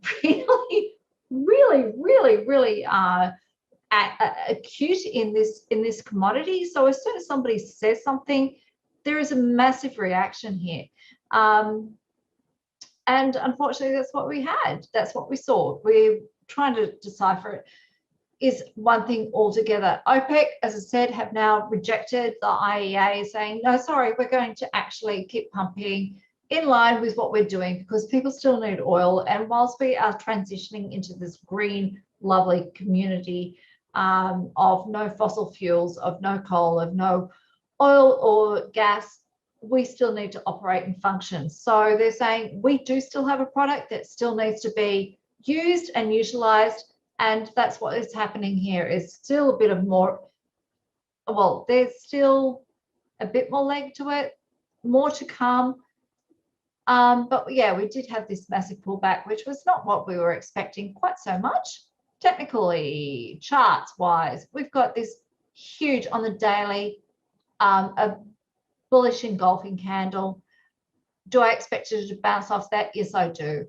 really acute in this commodity. So as soon as somebody says something, there is a massive reaction here. And unfortunately, that's what we had. That's what we saw. We're trying to decipher it is one thing altogether. OPEC, as I said, have now rejected the IEA, saying, no, sorry, we're going to actually keep pumping in line with what we're doing because people still need oil. And whilst we are transitioning into this green, lovely community of no fossil fuels, of no coal, of no oil or gas, we still need to operate and function. So they're saying we do still have a product that still needs to be used and utilized. And that's what is happening here. Is still a bit of more, well, there's still a bit more leg to it, more to come. But yeah, we did have this massive pullback, which was not what we were expecting quite so much. Technically, charts wise, we've got this huge on the daily, a bullish engulfing candle. Do I expect it to bounce off that? Yes, I do.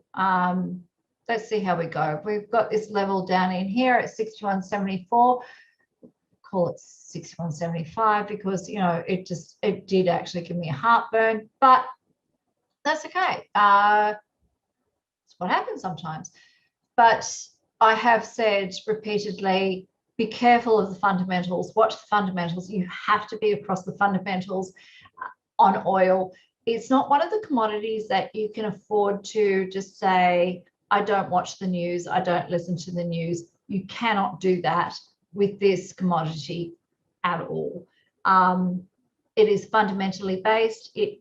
Let's see how we go. We've got this level down in here at 61.74. Call it 61.75 because, you know, it did actually give me a heartburn, but that's okay. It's what happens sometimes. But I have said repeatedly, be careful of the fundamentals, watch the fundamentals. You have to be across the fundamentals on oil. It's not one of the commodities that you can afford to just say, I don't watch the news, I don't listen to the news. You cannot do that with this commodity at all. It is fundamentally based. It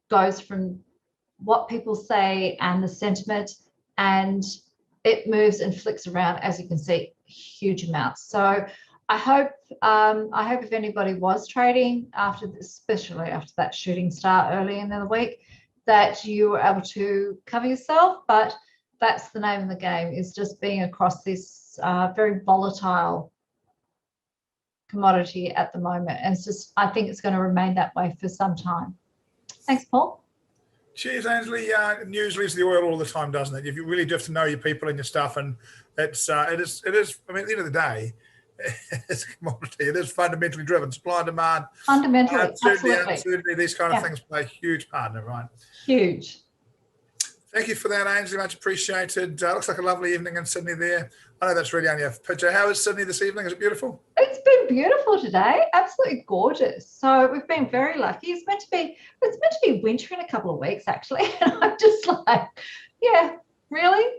goes from what people say and the sentiment, and it moves and flicks around, as you can see, huge amounts. So I hope if anybody was trading after this, especially after that shooting star early in the week, that you were able to cover yourself. But that's the name of the game, is just being across this very volatile commodity at the moment. And it's just, I think it's going to remain that way for some time. Thanks, Paul. Cheers, Ainsley. News leads the oil all the time, doesn't it? You really do have to know your people and your stuff, and it is. I mean, at the end of the day, it's a commodity. It is fundamentally driven, supply and demand. Fundamentally, absolutely. Uncertainty, these kind of things play a huge part in it, right? Huge. Thank you for that, Ainsley. Much appreciated. Looks like a lovely evening in Sydney there. I know that's really only a picture. How is Sydney this evening? Is it beautiful? It's been beautiful today. Absolutely gorgeous. So we've been very lucky. It's meant to be winter in a couple of weeks, actually. And I'm just like, yeah, really?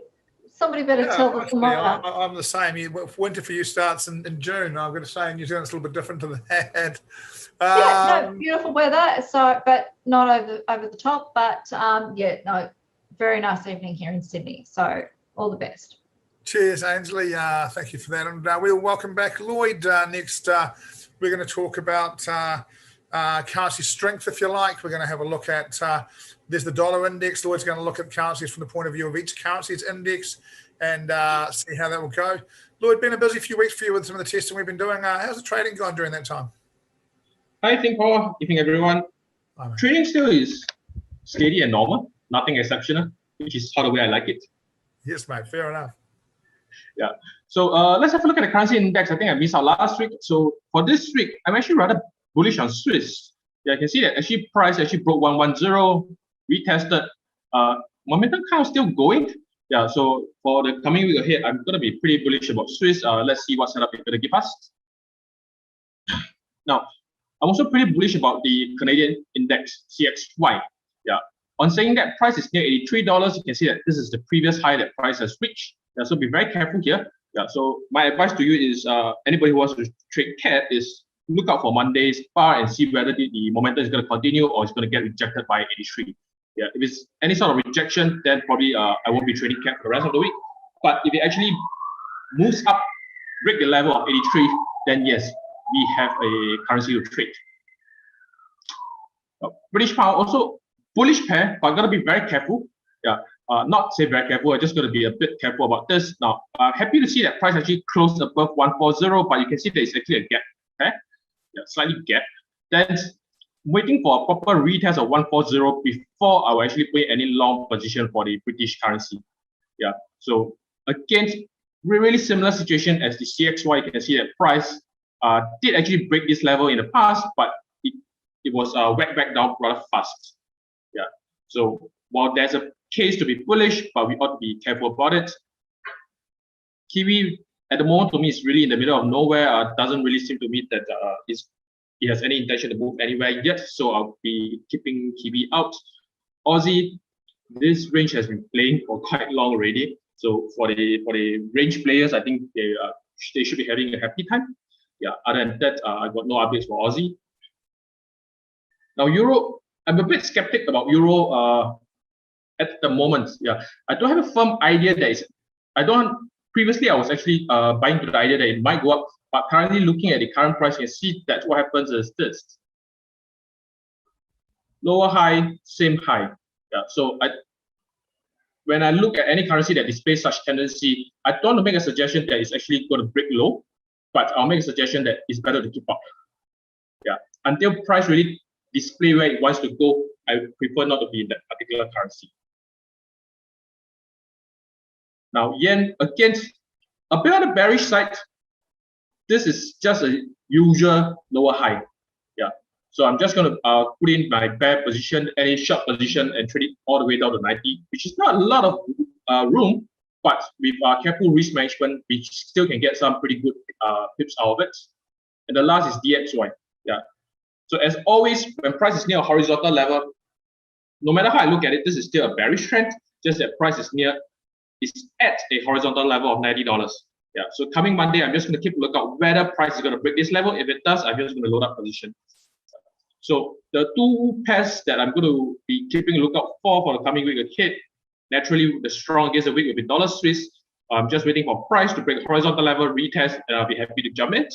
Somebody better tell the thermometer. I'm the same. Winter for you starts in June. I'm going to say in New Zealand it's a little bit different to that. Yeah, no, beautiful weather. So, but not over the top. But yeah, no, very nice evening here in Sydney. So all the best. Cheers, Ainsley. Thank you for that. And we'll welcome back Lloyd next. We're going to talk about currency strength, if you like. We're going to have a look at, there's the dollar index. Lloyd's going to look at currencies from the point of view of each currency's index and see how that will go. Lloyd, been a busy few weeks for you with some of the testing we've been doing. How's the trading gone during that time? Hi, Paul. Evening, everyone. Hi, trading still is steady and normal. Nothing exceptional, which is how the way I like it. Yes, mate. Fair enough. Yeah. So let's have a look at the currency index. I think I missed out last week. So for this week, I'm actually rather bullish on Swiss. Yeah, I can see that actually price actually broke 110, retested. Momentum kind of still going. Yeah. So for the coming week ahead, I'm going to be pretty bullish about Swiss. Let's see what setup it's going to give us. Now, I'm also pretty bullish about the Canadian index, CXY. Yeah. On saying that price is near $83, you can see that this is the previous high that price has reached. Yeah, so be very careful here. Yeah, so my advice to you is anybody who wants to trade CAD is look out for Monday's bar and see whether the momentum is going to continue or it's going to get rejected by 83. Yeah, if it's any sort of rejection, then probably I won't be trading CAD for the rest of the week. But if it actually moves up, break the level of 83, then yes, we have a currency to trade. British pound also bullish pair, but got to be very careful. Yeah. Not say very careful, I'm just going to be a bit careful about this. Now, happy to see that price actually closed above 140, but you can see there is actually a gap. Okay? Yeah, slightly gap. Then waiting for a proper retest of 140 before I will actually put any long position for the British currency. Yeah. So again, really similar situation as the CXY. You can see that price did actually break this level in the past, but it was whacked back down rather fast. Yeah. So while there's a case to be bullish, but we ought to be careful about it. Kiwi at the moment to me is really in the middle of nowhere. Doesn't really seem to me that it has any intention to move anywhere yet. So I'll be keeping Kiwi out. Aussie, this range has been playing for quite long already. So for the range players, I think they should be having a happy time. Yeah. Other than that, I got no updates for Aussie. Now Euro, I'm a bit skeptic about Euro. At the moment, yeah, I don't have a firm idea that previously I was actually buying to the idea that it might go up, but currently looking at the current price, you can see that what happens is this. Lower high, same high. Yeah, so when I look at any currency that displays such tendency, I don't want to make a suggestion that it's actually going to break low, but I'll make a suggestion that it's better to keep up. Yeah, until price really display where it wants to go, I prefer not to be in that particular currency. Now, yen, again, a bit on the bearish side. This is just a usual lower high. Yeah. So I'm just going to put in my bear position, any short position, and trade it all the way down to 90, which is not a lot of room. But with careful risk management, we still can get some pretty good pips out of it. And the last is DXY. Yeah. So as always, when price is near a horizontal level, no matter how I look at it, this is still a bearish trend. Just that price is at a horizontal level of $90. Yeah. So coming Monday, I'm just going to keep a lookout whether price is going to break this level. If it does, I'm just going to load up position. So the two pairs that I'm going to be keeping a lookout for the coming week ahead, naturally the strongest of the week will be dollar Swiss. I'm just waiting for price to break the horizontal level, retest, and I'll be happy to jump in.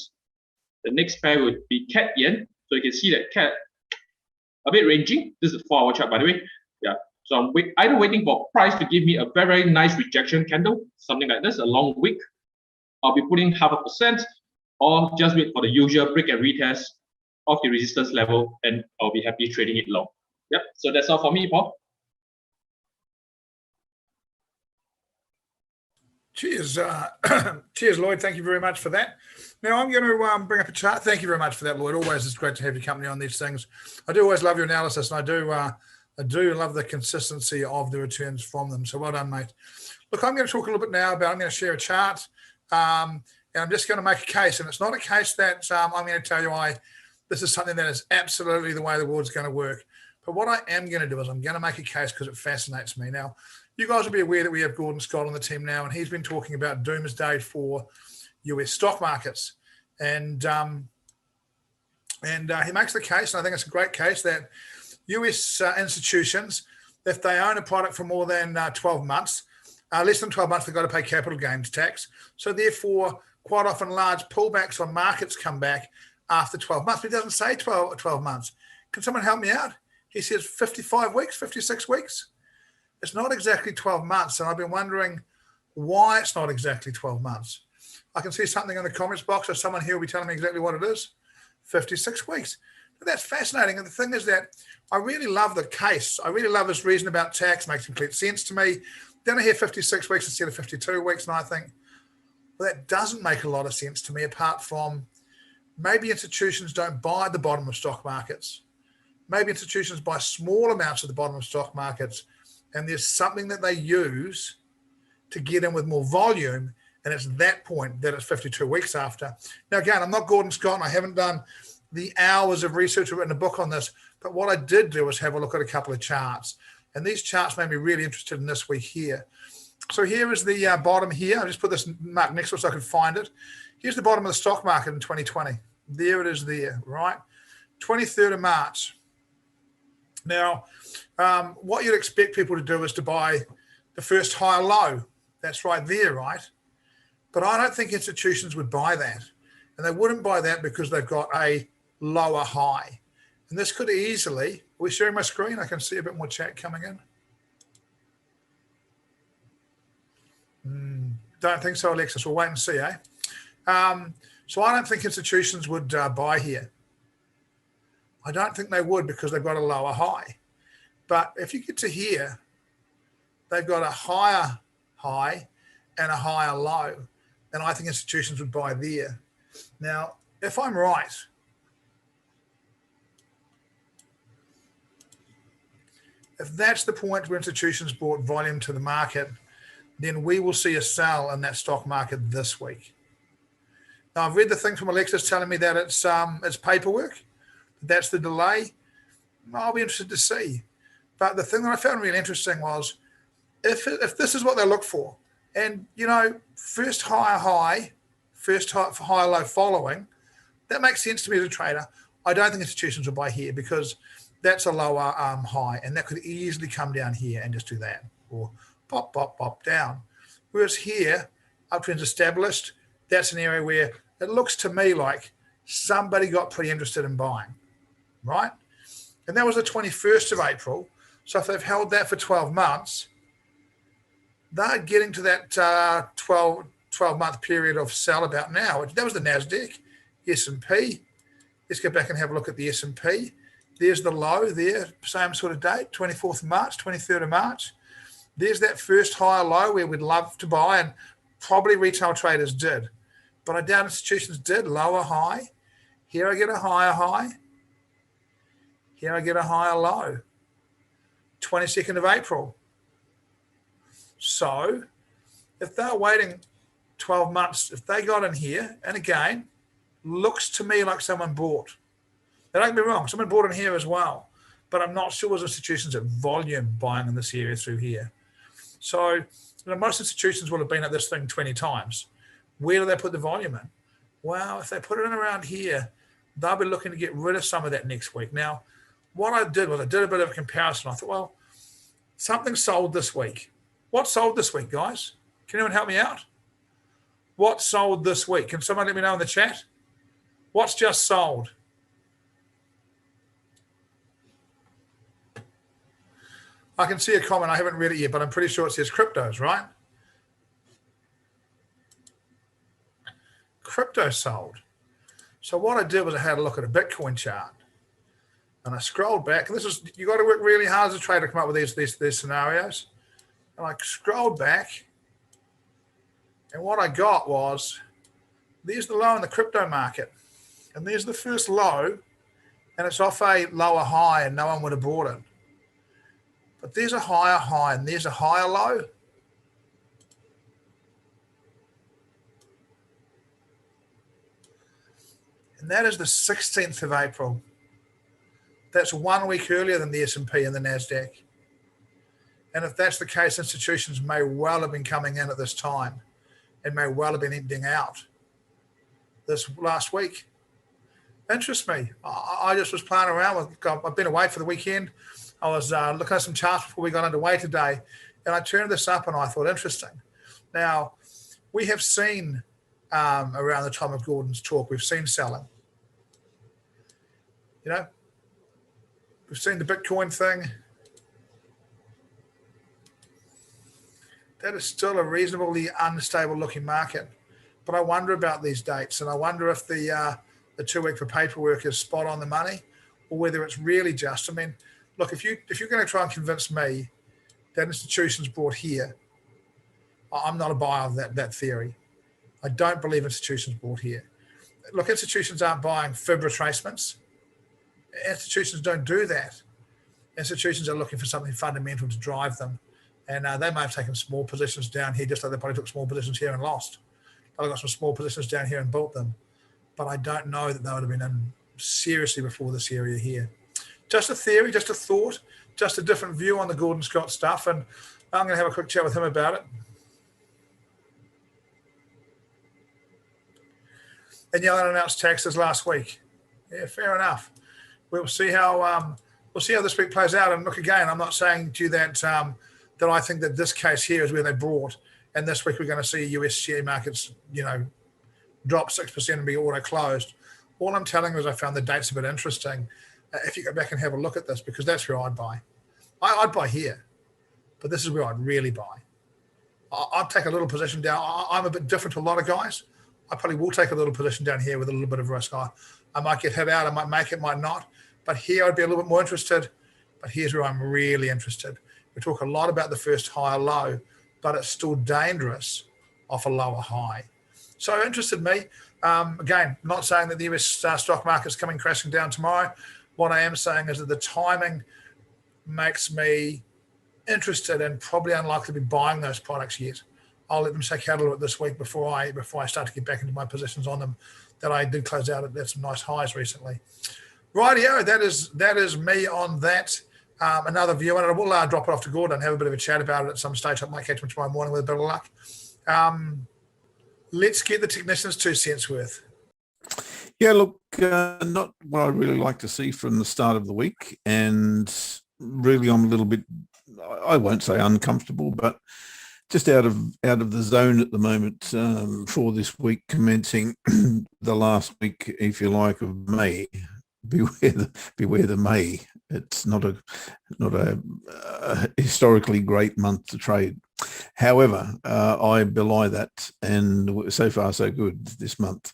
The next pair would be Cat Yen. So you can see that Cat a bit ranging. This is a 4-hour chart, by the way. Yeah. So I'm either waiting for price to give me a very, very nice rejection candle, something like this, a long wick. I'll be putting 0.5%, or just wait for the usual break and retest of the resistance level, and I'll be happy trading it long. Yep. So that's all for me, Paul. Cheers, cheers, Lloyd. Thank you very much for that. Now I'm going to bring up a chart. Thank you very much for that, Lloyd. Always, it's great to have your company on these things. I do always love your analysis, and I do love the consistency of the returns from them. So well done, mate. Look, I'm going to talk a little bit now about. I'm going to share a chart, and I'm just going to make a case, and it's not a case that I'm going to tell you this is something that is absolutely the way the world's going to work. But what I am going to do is I'm going to make a case because it fascinates me. Now, you guys will be aware that we have Gordon Scott on the team now, and he's been talking about doomsday for US stock markets. And he makes the case, and I think it's a great case, that US institutions, if they own a product for more than 12 months, less than 12 months, they've got to pay capital gains tax. So therefore, quite often large pullbacks on markets come back after 12 months. But he doesn't say 12 months. Can someone help me out? He says 55 weeks, 56 weeks. It's not exactly 12 months, and I've been wondering why it's not exactly 12 months. I can see something in the comments box, or someone here will be telling me exactly what it is. 56 weeks. But that's fascinating. And the thing is that I really love the case. I really love this reason about tax. It makes complete sense to me. Then I hear 56 weeks instead of 52 weeks, and I think, well, that doesn't make a lot of sense to me, apart from maybe institutions don't buy at the bottom of stock markets. Maybe institutions buy small amounts at the bottom of stock markets, and there's something that they use to get in with more volume, and it's that point that it's 52 weeks after. Now, again, I'm not Gordon Scott, and I haven't done the hours of research or written a book on this, but what I did do was have a look at a couple of charts, and these charts made me really interested in this week here. So here is the bottom here. I just put this mark next to it so I could find it. Here's the bottom of the stock market in 2020. There it is there, right? 23rd of March. Now, what you'd expect people to do is to buy the first high low. That's right there, right? But I don't think institutions would buy that. And they wouldn't buy that because they've got a lower high. And this could easily, are we sharing my screen? I can see a bit more chat coming in. Don't think so, Alexis. We'll wait and see, eh? So I don't think institutions would buy here. I don't think they would because they've got a lower high. But if you get to here, they've got a higher high and a higher low. And I think institutions would buy there. Now, if I'm right, if that's the point where institutions brought volume to the market, then we will see a sell in that stock market this week. Now, I've read the thing from Alexis telling me that it's paperwork. That's the delay. I'll be interested to see. But the thing that I found really interesting was if this is what they look for, and, you know, first high, first high low following, that makes sense to me as a trader. I don't think institutions will buy here because that's a lower high, and that could easily come down here and just do that, or pop, pop, pop down. Whereas here, uptrend's established, that's an area where it looks to me like somebody got pretty interested in buying, right? And that was the 21st of April. So if they've held that for 12 months, they're getting to that 12-month period of sell about now. That was the NASDAQ, S&P. Let's go back and have a look at the S&P. There's the low there, same sort of date, 24th of March, 23rd of March. There's that first higher low where we'd love to buy, and probably retail traders did. But I doubt institutions did. Lower high. Here I get a higher high. Here I get a higher low. 22nd of April. So If they're waiting 12 months, if they got in here, and again, looks to me like someone bought. Now, don't get me wrong, someone bought in here as well, but I'm not sure there's institutions at volume buying in this area through here. So, most institutions will have been at this thing 20 times. Where do they put the volume in? Well, if they put it in around here, they'll be looking to get rid of some of that next week. Now, what I did was I did a bit of a comparison. I thought, well, something sold this week. What sold this week, guys? Can anyone help me out? What sold this week? Can someone let me know in the chat? What's just sold? I can see a comment. I haven't read it yet, but I'm pretty sure it says cryptos, right? Crypto sold. So what I did was I had a look at a Bitcoin chart, and I scrolled back. And this is, you got to work really hard as a trader to come up with these scenarios. And I scrolled back, and what I got was, there's the low in the crypto market, and there's the first low, and it's off a lower high, and no one would have bought it. But there's a higher high, and there's a higher low. And that is the 16th of April. That's 1 week earlier than the S&P and the NASDAQ. And if that's the case, institutions may well have been coming in at this time and may well have been emptying out this last week. Interests me. I just was playing around with, I've been away for the weekend. I was looking at some charts before we got underway today, and I turned this up and I thought, interesting. Now, we have seen around the time of Gordon's talk, we've seen selling. You know, we've seen the Bitcoin thing. That is still a reasonably unstable looking market. But I wonder about these dates, and I wonder if the 2 week for paperwork is spot on the money, or whether it's really just, I mean, look, if you're going to try and convince me that institutions bought here, I'm not a buyer of that theory. I don't believe institutions bought here. Look, institutions aren't buying fib retracements. Institutions don't do that. Institutions are looking for something fundamental to drive them. And they may have taken small positions down here, just like they probably took small positions here and lost. Probably got some small positions down here and built them. But I don't know that they would have been in seriously before this area here. Just a theory, just a thought, just a different view on the Gordon Scott stuff. And I'm going to have a quick chat with him about it. And the unannounced taxes last week. Yeah, fair enough. We'll see how this week plays out. And look, again, I'm not saying to you that that I think that this case here is where they brought, and this week we're going to see US share markets, drop 6% and be auto closed. All I'm telling you is I found the dates a bit interesting. If you go back and have a look at this, because that's where I'd buy. I'd buy here, but this is where I'd really buy. I'd take a little position down. I'm a bit different to a lot of guys. I probably will take a little position down here with a little bit of risk. I might get hit out. I might make it, might not. But here I'd be a little bit more interested. But here's where I'm really interested. We talk a lot about the first higher low, but it's still dangerous off a lower high. So interested me. Again, not saying that the US stock market is coming crashing down tomorrow. What I am saying is that the timing makes me interested and probably unlikely to be buying those products yet. I'll let them shake out a little bit this week before I start to get back into my positions on them that I did close out at some nice highs recently. Rightio, that is me on that. Another view, and I will drop it off to Gordon and have a bit of a chat about it at some stage. I might catch him tomorrow morning with a bit of luck. Let's get the technicians' 2 cents worth. Yeah, look, not what I really like to see from the start of the week, and really I'm a little bit, I won't say uncomfortable, but just out of the zone at the moment for this week, commencing the last week, if you like, of May. Beware the May. It's not a historically great month to trade. However, I belie that, and so far so good this month.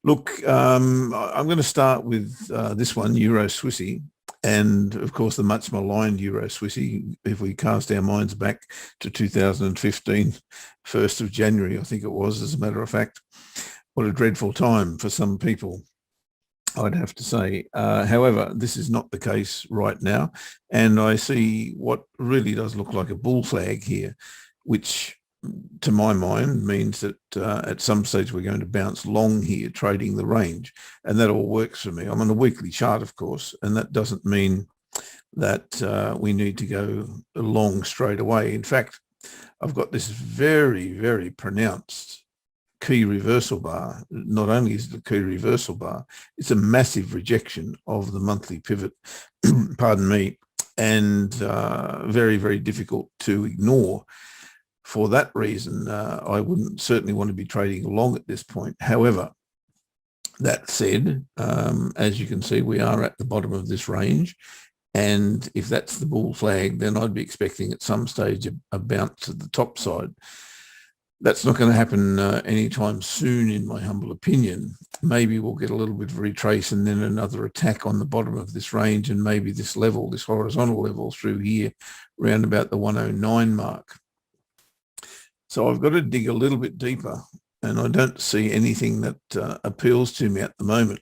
Look, I'm going to start with this one, Euro Swissy, and of course the much maligned Euro Swissy. If we cast our minds back to 2015, 1st of January, I think it was, as a matter of fact, what a dreadful time for some people, I'd have to say. However, this is not the case right now, and I see what really does look like a bull flag here, which to my mind, means that at some stage we're going to bounce long here, trading the range, and that all works for me. I'm on a weekly chart, of course, and that doesn't mean that we need to go long straight away. In fact, I've got this very, very pronounced key reversal bar. Not only is it a key reversal bar, it's a massive rejection of the monthly pivot, pardon me, and very, very difficult to ignore. For that reason, I wouldn't certainly want to be trading long at this point. However, that said, as you can see, we are at the bottom of this range. And if that's the bull flag, then I'd be expecting at some stage a bounce to the top side. That's not going to happen anytime soon, in my humble opinion. Maybe we'll get a little bit of retrace and then another attack on the bottom of this range, and maybe this level, this horizontal level through here, around about the 109 mark. So I've got to dig a little bit deeper, and I don't see anything that appeals to me at the moment.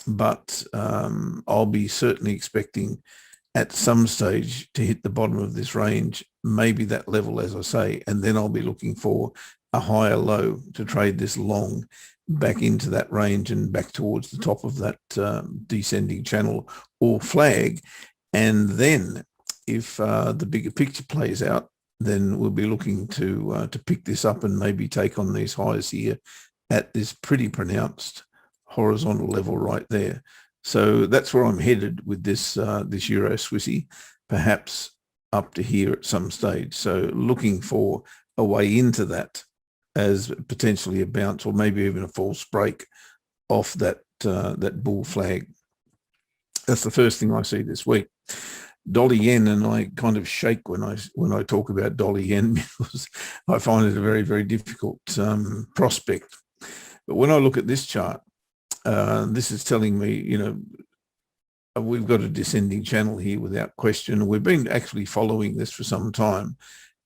But I'll be certainly expecting at some stage to hit the bottom of this range, maybe that level, as I say, and then I'll be looking for a higher low to trade this long back into that range and back towards the top of that descending channel or flag. And then if the bigger picture plays out, then we'll be looking to pick this up and maybe take on these highs here at this pretty pronounced horizontal level right there. So that's where I'm headed with this this Euro Swissy, perhaps up to here at some stage. So looking for a way into that as potentially a bounce, or maybe even a false break off that that bull flag. That's the first thing I see this week. Dolly Yen, and I kind of shake when I talk about Dolly Yen because I find it a very, very difficult prospect. But when I look at this chart, this is telling me, you know, we've got a descending channel here without question. We've been actually following this for some time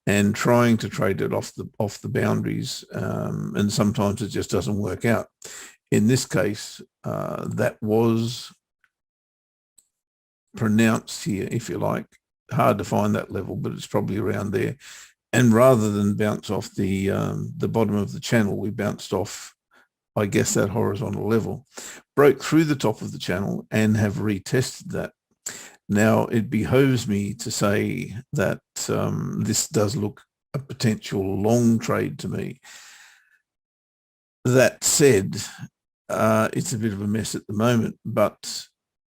and trying to trade it off the boundaries, and sometimes it just doesn't work out. In this case, that was pronounced here, if you like. Hard to find that level, but it's probably around there. And rather than bounce off the bottom of the channel, we bounced off, I guess, that horizontal level, broke through the top of the channel and have retested that. Now, it behoves me to say that this does look a potential long trade to me. That said, it's a bit of a mess at the moment, but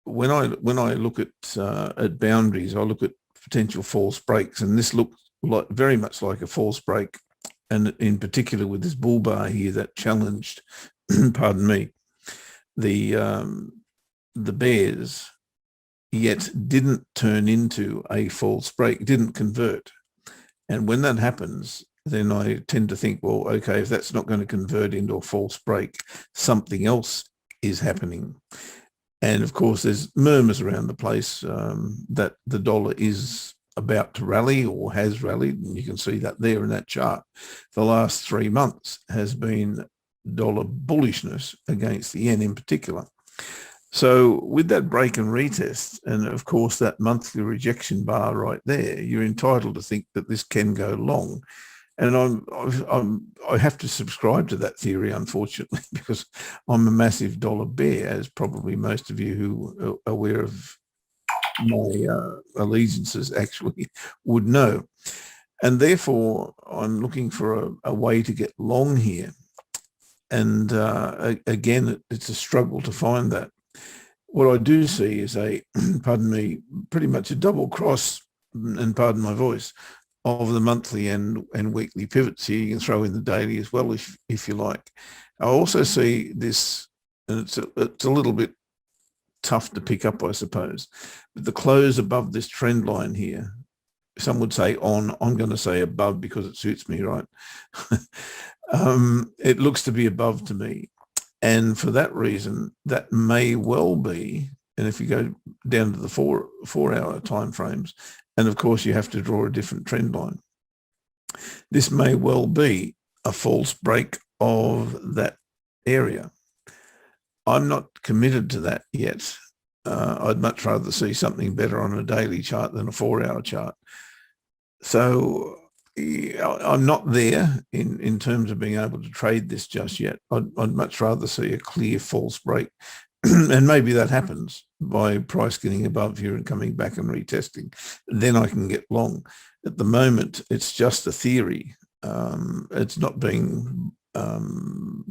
when I look at boundaries, I look at potential false breaks, and this looks like, very much like a false break, and in particular with this bull bar here that challenged, pardon me, the bears, yet didn't turn into a false break, didn't convert. And when that happens, then I tend to think, well, okay, if that's not going to convert into a false break, something else is happening. And of course, there's murmurs around the place that the dollar is about to rally or has rallied, and you can see that there in that chart. The last 3 months has been dollar bullishness against the yen in particular. So with that break and retest, and of course that monthly rejection bar right there, you're entitled to think that this can go long. And I have to subscribe to that theory, unfortunately, because I'm a massive dollar bear, as probably most of you who are aware of my allegiances actually would know. And therefore, I'm looking for a way to get long here. And again, it's a struggle to find that. What I do see is a, pardon me, pretty much a double cross, and pardon my voice, of the monthly and weekly pivots here. You can throw in the daily as well if you like. I also see this, and it's a little bit tough to pick up, I suppose, but the close above this trend line here, some would say on, I'm going to say above because it suits me, right? It looks to be above to me. And for that reason, that may well be, and if you go down to the four-hour time frames, and of course you have to draw a different trend line, this may well be a false break of that area. I'm not committed to that yet. I'd much rather see something better on a daily chart than a 4-hour chart. So I'm not there in terms of being able to trade this just yet. I'd much rather see a clear false break. And maybe that happens by price getting above here and coming back and retesting. Then I can get long. At the moment, it's just a theory. It's not being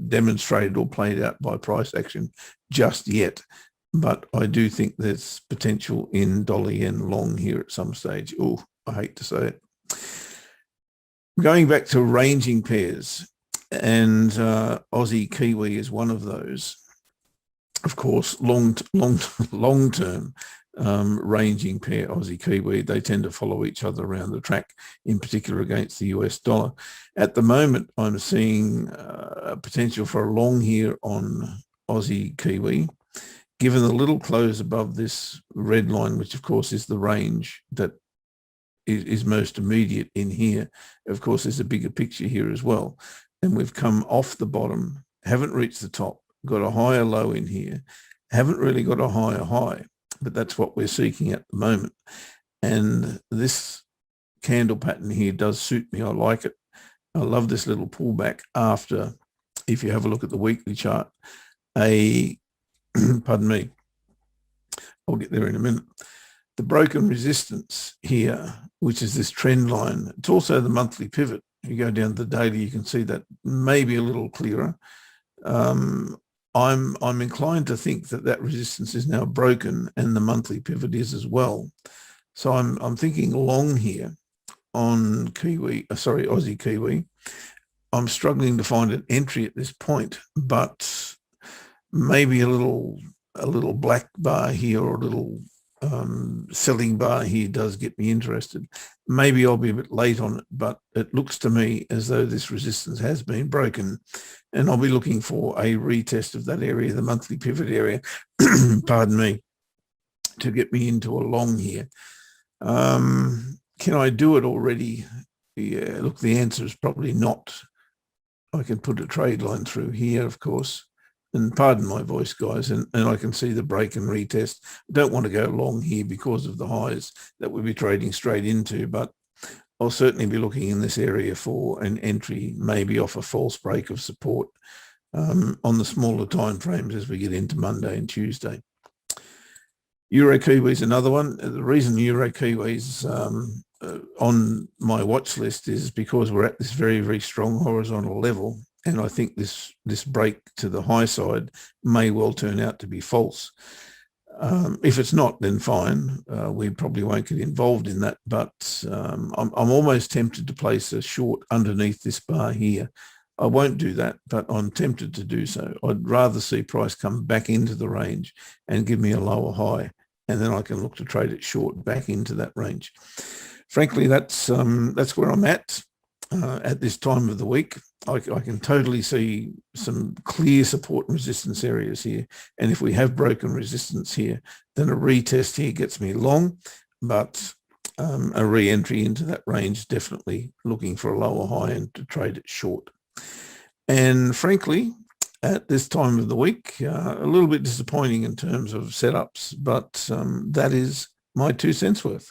demonstrated or played out by price action just yet. But I do think there's potential in Dolly Yen long here at some stage. Oh, I hate to say it. Going back to ranging pairs, and Aussie Kiwi is one of those. Of course, long-term ranging pair Aussie Kiwi, they tend to follow each other around the track, in particular against the US dollar. At the moment, I'm seeing potential for a long here on Aussie Kiwi, given the little close above this red line, which of course is the range that is most immediate in here. Of course, there's a bigger picture here as well. And we've come off the bottom, haven't reached the top, got a higher low in here, haven't really got a higher high, but that's what we're seeking at the moment. And this candle pattern here does suit me. I like it. I love this little pullback after, if you have a look at the weekly chart, pardon me, I'll get there in a minute. The broken resistance here, which is this trend line, it's also the monthly pivot. You go down to the daily, you can see that maybe a little clearer. I'm inclined to think that resistance is now broken and the monthly pivot is as well. So I'm thinking long here on Aussie Kiwi. I'm struggling to find an entry at this point, but maybe a little black bar here or a little selling bar here does get me interested. Maybe I'll be a bit late on it, but it looks to me as though this resistance has been broken, and I'll be looking for a retest of that area, the monthly pivot area, pardon me, to get me into a long here. Can I do it already? Yeah, look, the answer is probably not. I can put a trade line through here, of course. And pardon my voice, guys, and I can see the break and retest. I don't want to go long here because of the highs that we'll be trading straight into, but I'll certainly be looking in this area for an entry, maybe off a false break of support on the smaller time frames as we get into Monday and Tuesday. Euro Kiwi is another one. The reason Euro Kiwi is on my watch list is because we're at this very, very strong horizontal level. And I think this break to the high side may well turn out to be false. If it's not, then fine. We probably won't get involved in that. But I'm almost tempted to place a short underneath this bar here. I won't do that, but I'm tempted to do so. I'd rather see price come back into the range and give me a lower high, and then I can look to trade it short back into that range. Frankly, that's where I'm at this time of the week. I can totally see some clear support and resistance areas here. And if we have broken resistance here, then a retest here gets me long, but a re-entry into that range, definitely looking for a lower high and to trade it short. And frankly, at this time of the week, a little bit disappointing in terms of setups, but that is my 2 cents worth.